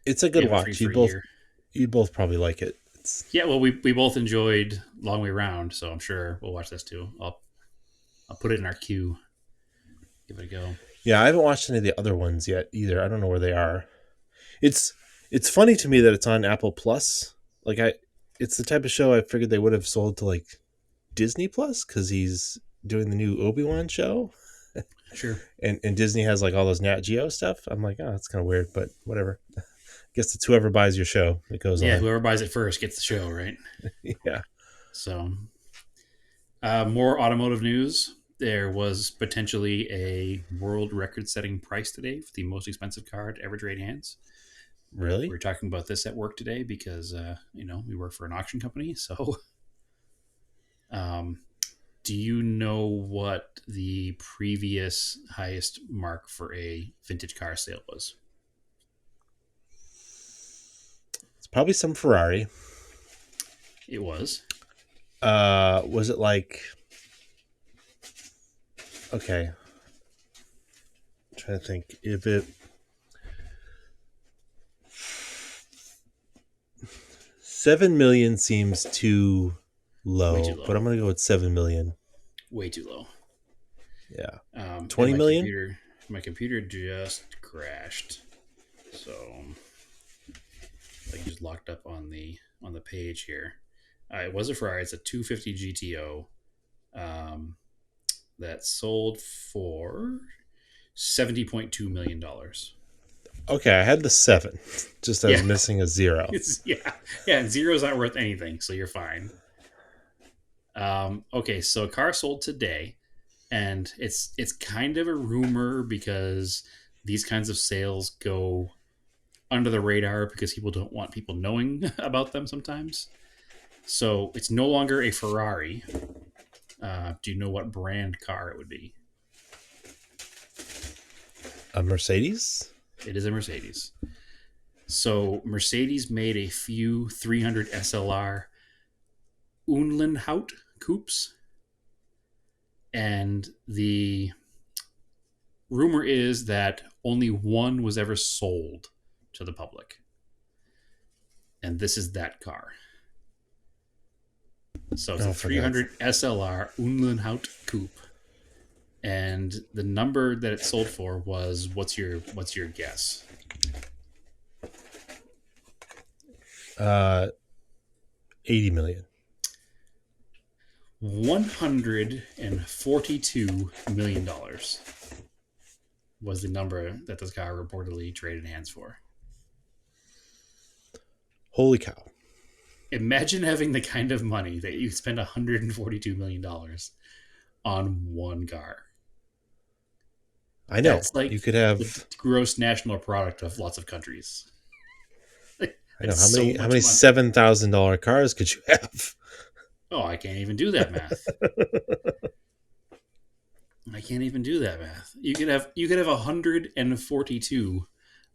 it's a we good have it free watch. for a year. You'd both probably like it. It's Yeah, well, we both enjoyed Long Way Round, so I'm sure we'll watch this too. I'll put it in our queue. Give it a go. yeah. I haven't watched any of the other ones yet either. I don't know where they are. It's it's funny to me that it's on Apple Plus. Like it's the type of show I figured they would have sold to like Disney Plus because he's doing the new Obi-Wan show, Sure. and Disney has like all those Nat Geo stuff. I'm like, oh, that's kind of weird, but whatever. Guess it's whoever buys your show that goes Yeah, on. whoever buys it first gets the show, right? Yeah, So, more automotive news. There was potentially a world record setting price today for the most expensive car to ever trade hands. We really? were talking about this at work today because, we work for an auction company. So, um, do you know what the previous highest mark for a vintage car sale was? It's probably some Ferrari. It was. Was it like okay? I'm trying to think if it 7 million seems too Way too low, but low. I'm gonna go with 7 million. Way too low. Yeah, And 20 million. my computer just crashed. So like just locked up on the page here. It was a Ferrari. It's a 250 GTO that sold for $70.2 million. Okay, I had the seven. Just I was Yeah, missing a zero. yeah. And zero's not worth anything, so you're fine. Okay, so a car sold today, and it's kind of a rumor because these kinds of sales go under the radar because people don't want people knowing about them sometimes. So it's no longer a Ferrari. Do you know what brand car it would be? A Mercedes. It is a Mercedes. So Mercedes made a few 300 SLR Unlenhout coupes, and the rumor is that only one was ever sold to the public, and this is that car. So it's a Oh, for God's 300 SLR Unlenhout coupe, and the number that it sold for was what's your guess? uh, 80 million. $142 million was the number that this car reportedly traded hands for. Holy cow! Imagine having the kind of money that you spend $142 million on one car. I know That's like you could the have. gross national product of lots of countries. I know That's so how much many money. $7,000 cars could you have? Oh, I can't even do that math. I can't even do that math. You could have 142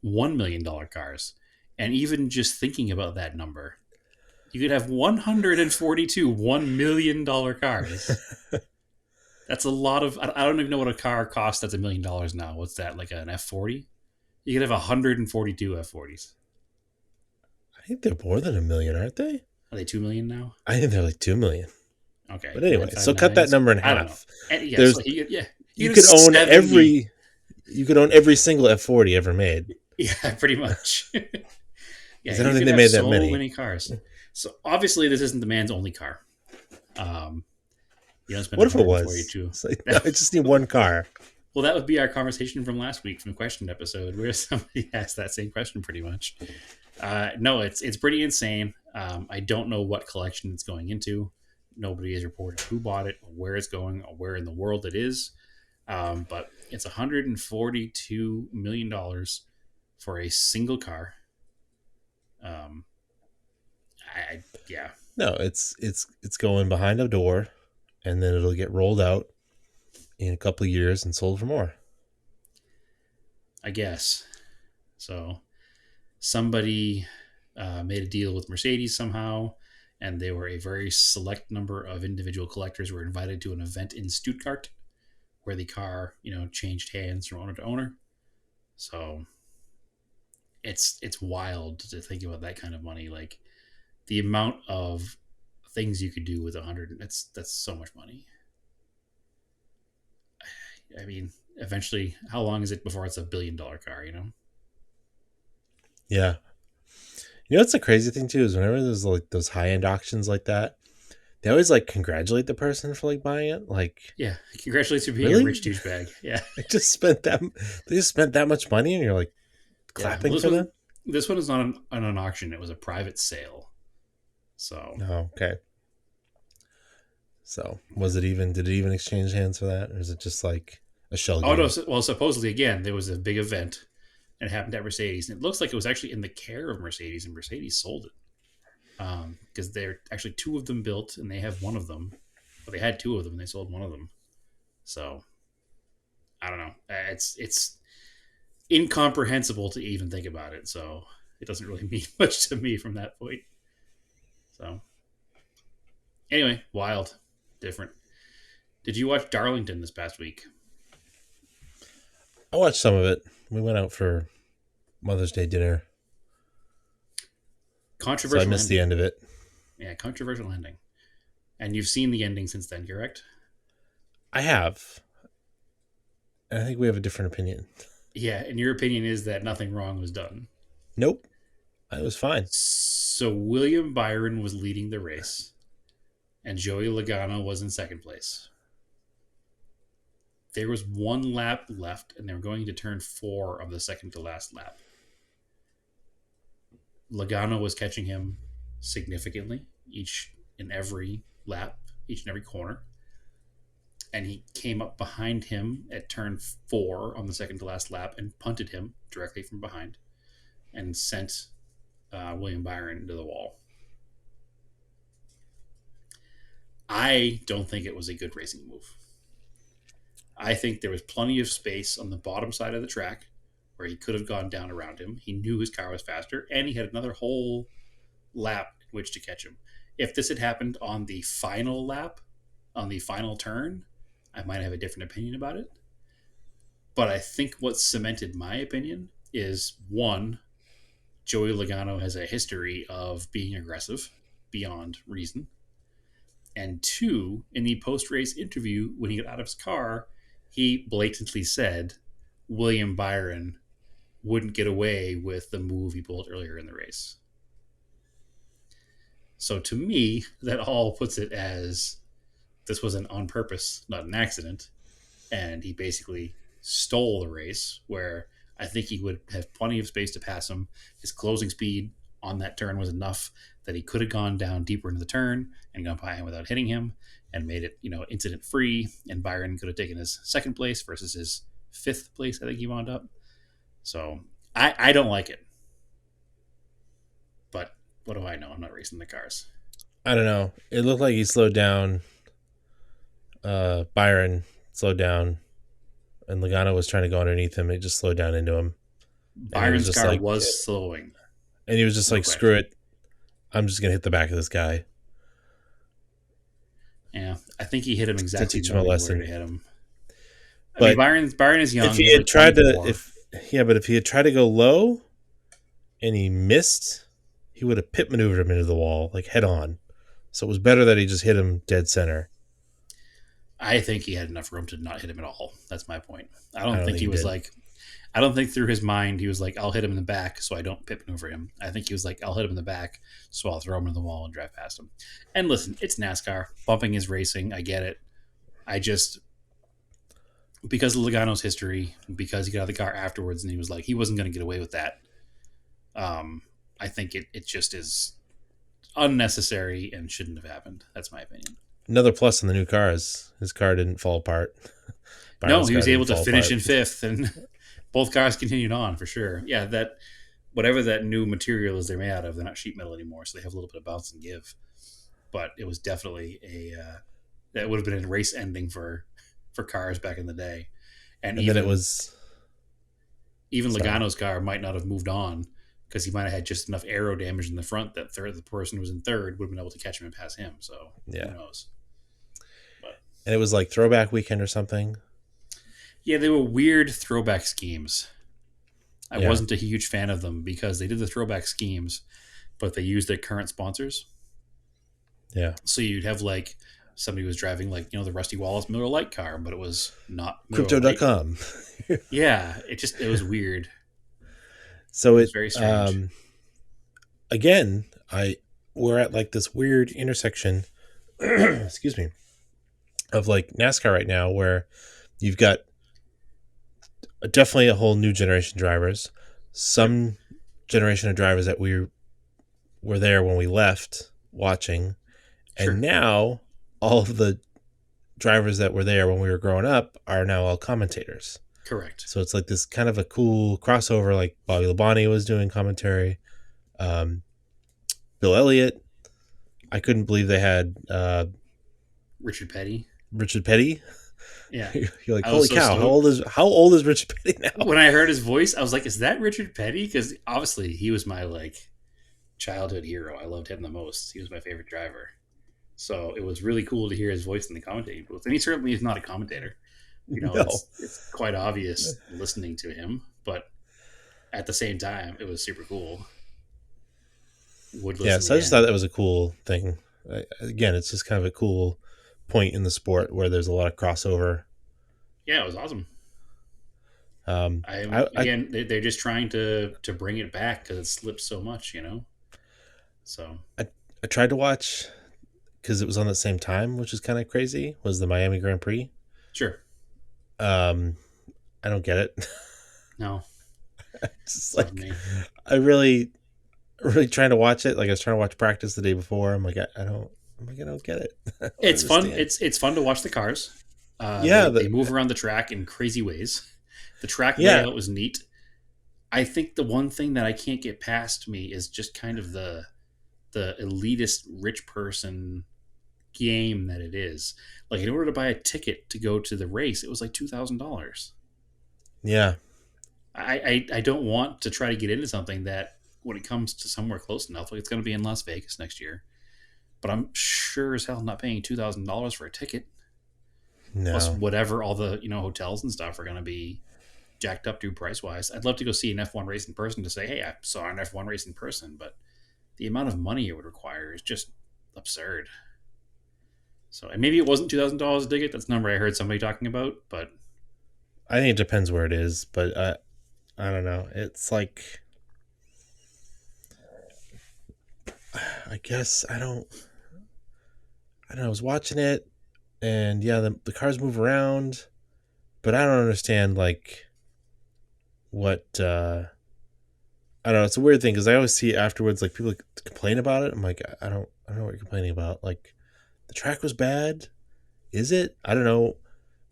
$1 million cars, and even just thinking about that number You could have 142 $1 million cars. That's a lot of. I don't even know what a car costs that's $1 million now. What's that, like an F40? You could have 142 F40s. I think they're more than a million, aren't they? Are they 2 million now? I think they're like 2 million. Okay, But anyway, so cut that 959s. number in I don't know. half. And yeah, so There's yeah, you you get could own 70. every single F40 ever made. Yeah, pretty much. Yeah, Because I you don't think could they have made that so many. many cars. So obviously, this isn't the man's only car. Um, you don't spend What if it was? 142. It's like, I just need one car. Well, that would be our conversation from last week from the question episode, where somebody asked that same question pretty much. No, it's pretty insane. I don't know what collection it's going into. Nobody has reported who bought it, or where it's going, or where in the world it is. But it's $142 million for a single car. Um, yeah, No, it's going behind a door, and then it'll get rolled out in a couple of years and sold for more. I guess. So somebody made a deal with Mercedes somehow, and they were a very select number of individual collectors were invited to an event in Stuttgart where the car, changed hands from owner to owner. So it's wild to think about that kind of money. Like the amount of things you could do with 100. That's so much money. I mean, eventually, how long is it before it's $1 billion car? Yeah. You know what's the crazy thing too is whenever there's like those high end auctions like that, they always like congratulate the person for like buying it. Like, Yeah, congratulations for being a really? rich douchebag. Yeah, I just spent that. They just spent that much money, and you're like yeah. Well, clapping for them. this one is not an auction. It was a private sale. So Oh, okay. So was it even? Did it even exchange hands for that, or is it just like a shell oh no, game? well supposedly again there was a big event and it happened at Mercedes, and it looks like it was actually in the care of Mercedes, and Mercedes sold it because they're actually two of them built, and they have one of them, but they had two of them, and they sold one of them. So I don't know. It's incomprehensible to even think about it. So it doesn't really mean much to me from that point. So anyway, wild, different. Did you watch Darlington this past week? I watched some of it. We went out for Mother's Day dinner, so I Controversial missed the ending. end of it. Yeah, controversial ending. And you've seen the ending since then, correct? I have, and I think we have a different opinion. Yeah, and your opinion is that nothing wrong was done. Nope, I was fine. So William Byron was leading the race, and Joey Logano was in second place. There was one lap left, and they were going to turn 4 of the second to last lap. Logano was catching him significantly each and every lap, each and every corner. And he came up behind him at turn 4 on the second to last lap and punted him directly from behind and sent William Byron into the wall. I don't think it was a good racing move. I think there was plenty of space on the bottom side of the track where he could have gone down around him. He knew his car was faster, and he had another whole lap in which to catch him. If this had happened on the final lap, on the final turn, I might have a different opinion about it. But I think what cemented my opinion is one, Joey Logano has a history of being aggressive beyond reason. And two, in the post race interview, when he got out of his car, he blatantly said William Byron wouldn't get away with the move he pulled earlier in the race. So to me, that all puts it as this was an on purpose, not an accident. And he basically stole the race where I think he would have plenty of space to pass him. His closing speed on that turn was enough that he could have gone down deeper into the turn and gone by him without hitting him and made it, incident free. And Byron could have taken his second place versus his fifth place, I think he wound up. So I don't like it. But what do I know? I'm not racing the cars. I don't know. It looked like he slowed down. Byron slowed down, and Logano was trying to go underneath him. It just slowed down into him, and he was Byron's just car like, was slowing. and he was just No like, screw question. it. I'm just gonna hit the back of this guy Yeah, I think he hit him to exactly teach him a knowing where to lesson. hit him. I mean, But Byron is if young. he He's had like tried to, 24. if yeah, but if he had tried to go low and he missed, he would have pit maneuvered him into the wall like head on. So it was better that he just hit him dead center. I think he had enough room to not hit him at all. That's my point. I I don't don't think think he he was did. like, I don't think through his mind he was like, I'll hit him in the back so I don't pip maneuver him. I think he was like, I'll hit him in the back so I'll throw him into the wall and drive past him. And listen, it's NASCAR. Bumping is racing. I get it. I just, because of Logano's history, because he got out of the car afterwards and he was like, he wasn't going to get away with that. Um, I think it just is unnecessary and shouldn't have happened. That's my opinion. Another plus in the new car is his car didn't fall apart. No, Byron's he car was didn't able to fall finish apart. in fifth, and both cars continued on for sure. Yeah, that whatever that new material is they're made out of, they're not sheet metal anymore, so they have a little bit of bounce and give. But it was definitely a that would have been a race ending for cars back in the day, and And then it was even sorry. Logano's car might not have moved on because he might have had just enough aero damage in the front that the person who was in third would have been able to catch him and pass him. So who Yeah. knows? But And it was like throwback weekend or something. yeah, they were weird throwback schemes. I Yeah. wasn't a huge fan of them because they did the throwback schemes, but they used their current sponsors. Yeah. So you'd have like somebody was driving like the Rusty Wallace Miller Lite car, but it was not Miller Lite. Crypto.com. Yeah, it was weird. So It was it very strange. again, I we're at like this weird intersection excuse me, of like NASCAR right now where you've got definitely a whole new generation of drivers, Yep, some generation of drivers that we were there when we left watching, and sure, now all of the drivers that were there when we were growing up are now all commentators. correct, So it's like this kind of a cool crossover. Like Bobby Labonte was doing commentary, um, Bill Elliott. I couldn't believe they had Richard Petty. Richard Petty. Yeah, You're like, I was holy so cow! stoked How old is Richard Petty now? when I heard his voice. I was like, "Is that Richard Petty?" Because obviously he was my like childhood hero. I loved him the most. He was my favorite driver. So it was really cool to hear his voice in the commentating booth. And he certainly is not a commentator. No. It's quite obvious listening to him, but at the same time, it was super cool. Would Yeah, listen so I just thought again. that was a cool thing. Again, it's just kind of a cool point in the sport where there's a lot of crossover. Yeah, it was awesome. I am I again. They're just trying to bring it back because it slipped so much. So I, I tried to watch because it was on the same time, which is kind of crazy. Was the Miami Grand Prix? sure, Um, I don't get it. no, It's just it's not like me. I really trying to watch it. Like I was trying to watch practice the day before. I'm like I don't. I'm like I don't get it. I don't It's fun. understand. It's fun to watch the cars. Yeah, They move around the track in crazy ways. The track yeah, layout was neat. I think the one thing that I can't get past me is just kind of the elitist rich person game that it is. Like in order to buy a ticket to go to the race, it was like $2,000. yeah. I don't want to try to get into something that when it comes to somewhere close enough, like it's going to be in Las Vegas next year, but I'm sure as hell not paying $2,000 for a ticket. Plus No, whatever all the hotels and stuff are going to be jacked up to price wise. I'd love to go see an F1 race in person to say, hey, I saw an F1 race in person, but the amount of money it would require is just absurd. So, and maybe it wasn't $2,000 a ticket. That's the number I heard somebody talking about, but I think it depends where it is, but I don't know. It's like I guess I don't know. I was watching it, and yeah, the cars move around, but I don't understand like what I don't know. It's a weird thing because I always see afterwards like people complain about it. I'm like I don't know what you're complaining about. Like the track was bad. Is it? I don't know.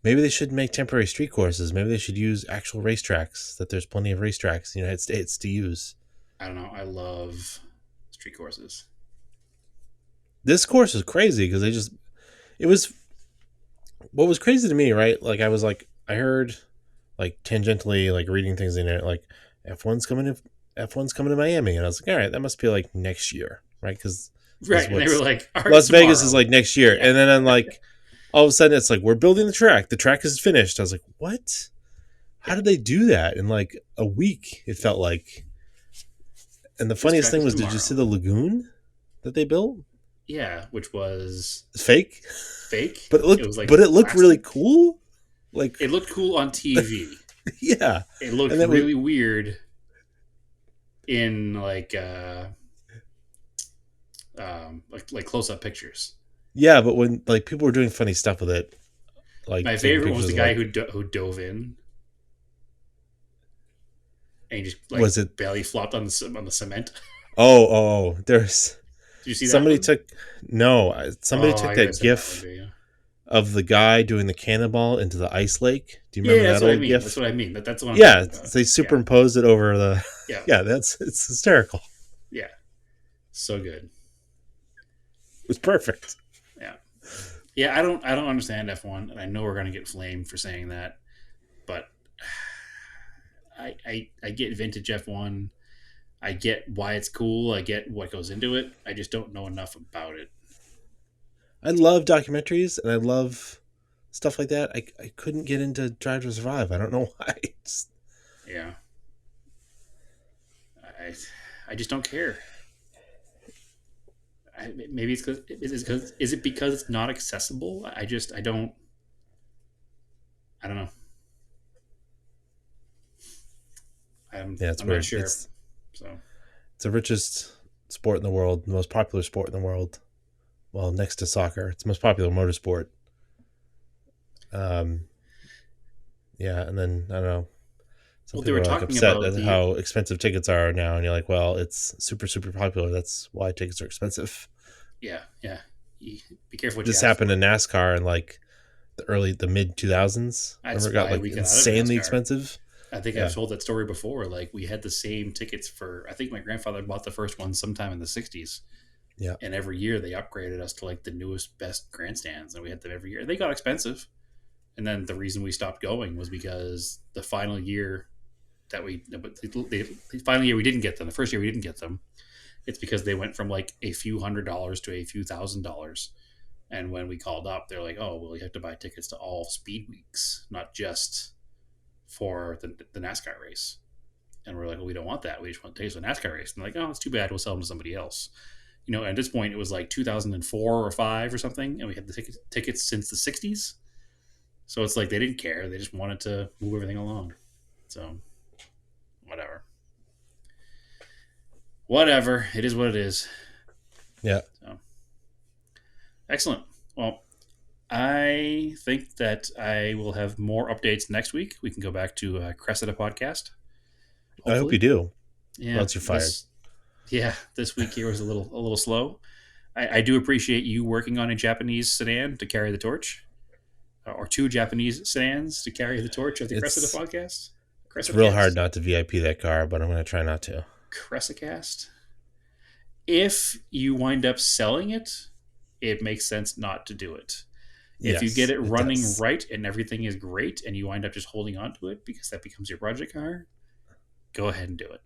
Maybe they should make temporary street courses. Maybe they should use actual racetracks. That there's plenty of racetracks in the United States to use. I don't know. I love street courses. This course is crazy because it was what was crazy to me, right? Like I was like I heard like tangentially like reading things in it like F1's coming to Miami, and I was like, all right, that must be like next year. right? Because Right. And they were what's like, all right, Las Vegas is tomorrow. like next year, Yeah. and then I'm like, all of a sudden it's like we're building the track. The track is finished. I was like, what? How Yeah. did they do that in like a week? It felt like. And the This funniest track thing is was, did you see tomorrow. the lagoon that they built? Yeah. Which was It's fake, fake. It was like but it looked really plastic. cool. Like, It looked cool on TV. yeah, It looked and that was really weird in like close up pictures. yeah. But when like people were doing funny stuff with it, like My taking favorite was pictures the of guy like, who dove in and he just like was it? belly flopped on the cement. There's Did you see that somebody one? took no, somebody Oh, took you guys that sent that one, GIF do you? of the guy doing the cannonball into the ice lake. Do you Yeah, remember that's that what I old mean. That's GIF? what I mean. That's what I'm Yeah, talking about. they Yeah, superimposed it over the. yeah, Yeah, it's hysterical. yeah. So good. It was perfect. Yeah, yeah. I don't understand F1, and I know we're gonna get flamed for saying that, but I get vintage F1. I get why it's cool. I get what goes into it. I just don't know enough about it. I love documentaries and I love stuff like that. I couldn't get into Drive to Survive. I don't know why. Yeah, I I just don't care. Maybe it's because is it because it's not accessible? I don't know. Yeah, it's I'm not weird. sure. So It's the richest sport in the world, the most popular sport in the world. Well, next to soccer, it's the most popular motorsport. Um, yeah, and then I don't know. Some well, they were people are like talking upset about at the how expensive tickets are now, and you're like, well, it's super super popular. That's why tickets are expensive. yeah, yeah. Be careful what you This ask happened for. in NASCAR in like the mid 2000s. Remember, That's it got why like we got out of insanely NASCAR. expensive. I think I've Yeah, told that story before. Like we had the same tickets for. I think my grandfather bought the first one sometime in the '60s, yeah. and every year they upgraded us to like the newest, best grandstands, and we had them every year. They got expensive, and then the reason we stopped going was because the final year that the final year we didn't get them. The first year we didn't get them. It's because they went from like a few $100s to a few $1,000s. And when we called up, they're like, "Oh, well, you have to buy tickets to all speed weeks, not just for the NASCAR race." And we're like, "Well, we don't want that. We just want tickets to the NASCAR race." And they're like, "Oh, it's too bad. We'll sell them to somebody else." At this point, it was like 2004 or five or something, and we had the tickets since the '60s. So it's like they didn't care. They just wanted to move everything along. So whatever, whatever. It is what it is. Yeah. So excellent. Well, I think that I will have more updates next week. We can go back to Cressida podcast, I hope you hopefully. do. Or Yeah, else you're fired. this week here was a little slow. I do appreciate you working on a Japanese sedan to carry the torch, or two Japanese sedans to carry the torch of the Cressida It's podcast. it's real hard Cressicast, not to VIP that car, but I'm gonna try not to. Cressicast. If you wind up selling it, it makes sense not to do it. If you get Yes, it it running does. right and everything is great and you wind up just holding on to it because that becomes your project car, go ahead and do it.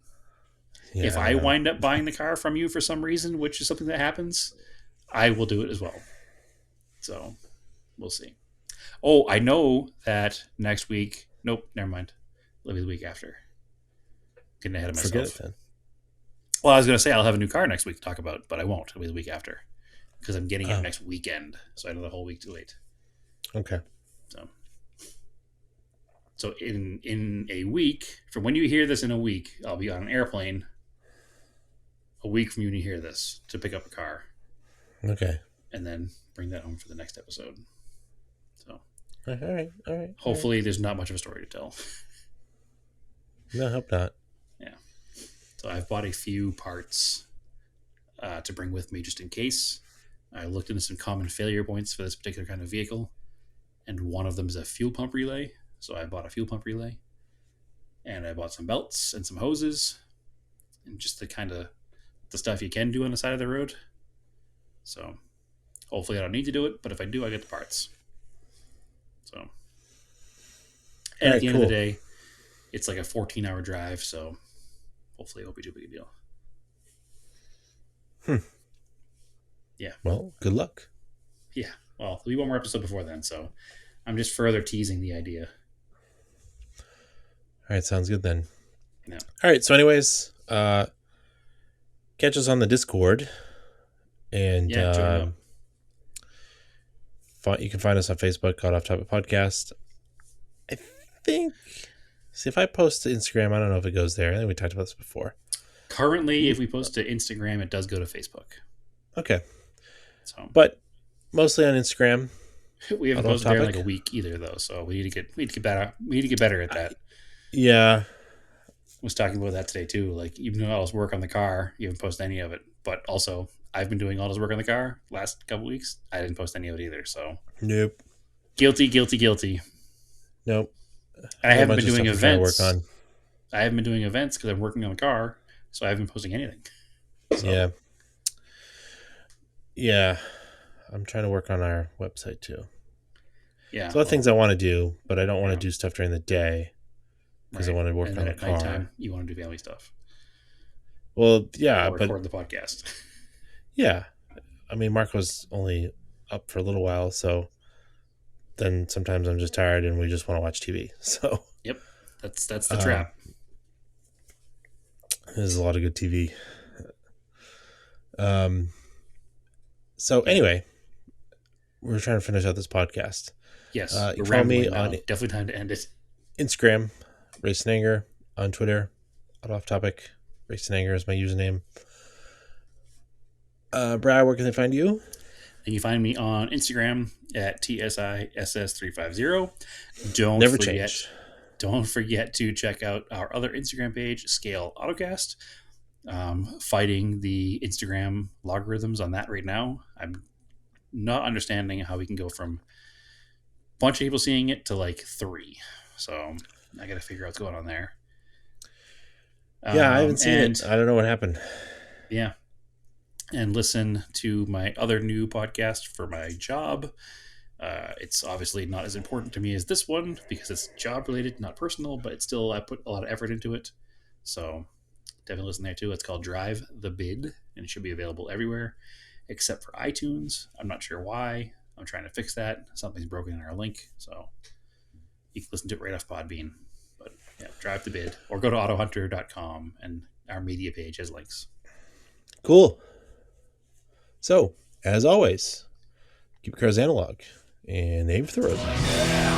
If Yeah, I I know. wind up buying the car from you for some reason, which is something that happens, I will do it as well. So we'll see. Oh, I know that next week. Nope, never mind. It'll be the week after. Getting ahead of Forget it myself. then. Well, I was going to say I'll have a new car next week to talk about, but I won't. It'll be the week after because I'm getting it Oh, next weekend. So I know the whole week too late. okay. So So in a week, from when you hear this in a week, I'll be on an airplane a week from when you hear this to pick up a car Okay. and then bring that home for the next episode. So All right. All right. All right. hopefully there's not much of a story to tell. No, I hope not. Yeah. So I've bought a few parts to bring with me just in case. I looked into some common failure points for this particular kind of vehicle, and one of them is a fuel pump relay. So I bought a fuel pump relay, and I bought some belts and some hoses, and just the kind of the stuff you can do on the side of the road. So hopefully I don't need to do it, but if I do, I get the parts. So, All and at right. the end of the Cool. day, it's like a 14-hour drive, so hopefully it won't be too big a deal. Hmm. Yeah. Well, good luck. Yeah. Well, there'll be one more episode before then, so I'm just further teasing the idea. All right, sounds good then. Yeah. All right, so anyways, catch us on the Discord, and Yeah. Join up. you can find us on Facebook, called Off Topic Podcast. I think. See, if I post to Instagram, I don't know if it goes there. I think we talked about this before. Currently, if we post to Instagram, it does go to Facebook. Okay, So but mostly on Instagram. we haven't Off posted there in Topic. like a week either, though. So we need to get better. We need to get better at that. Yeah, Was talking about that today too. Like even though I was work on the car, you haven't posted any of it. But also, I've been doing all this work on the car last couple weeks. I didn't post any of it either. So nope, guilty, guilty, guilty. nope. And I A whole haven't bunch been of doing stuff we're trying to work events. on. I haven't been doing events because I'm working on the car, so I haven't been posting anything. So Yeah, yeah. I'm trying to work on our website too. yeah, There's a lot of things I well, want to do, but I don't want to yeah, do stuff during the day because I right. want to work And on then the at car. nighttime, you want to do family stuff Well, yeah, or but record the podcast. yeah. I mean, Marco's only up for a little while, so then sometimes I'm just tired and we just want to watch TV. So Yep, that's the um, trap. there's a lot of good TV. Um, so Yeah. anyway, we're trying to finish out this podcast. Yes, You we're can follow me rambling on now. Definitely time to end it. Instagram, Race and Anger, on Twitter, Off Topic. Race and Anger is my username. Brad, where can they find you? And you find me on Instagram at TSISS350. Don't Never forget, change. don't forget to check out our other Instagram page, Scale Autocast. Fighting the Instagram logarithms on that right now. I'm not understanding how we can go from a bunch of people seeing it to like 3. So I got to figure out what's going on there. Yeah, I haven't seen And it. I don't know what happened. yeah, and listen to my other new podcast for my job. It's obviously not as important to me as this one because it's job related, not personal, but it's still, I put a lot of effort into it. So definitely listen there too. It's called Drive the Bid, and it should be available everywhere except for iTunes. I'm not sure why. I'm trying to fix that. Something's broken in our link, so you can listen to it right off Podbean. But yeah, Drive the Bid, or go to autohunter.com, and our media page has links. Cool. So, as always, keep your cars analog and aim for the road.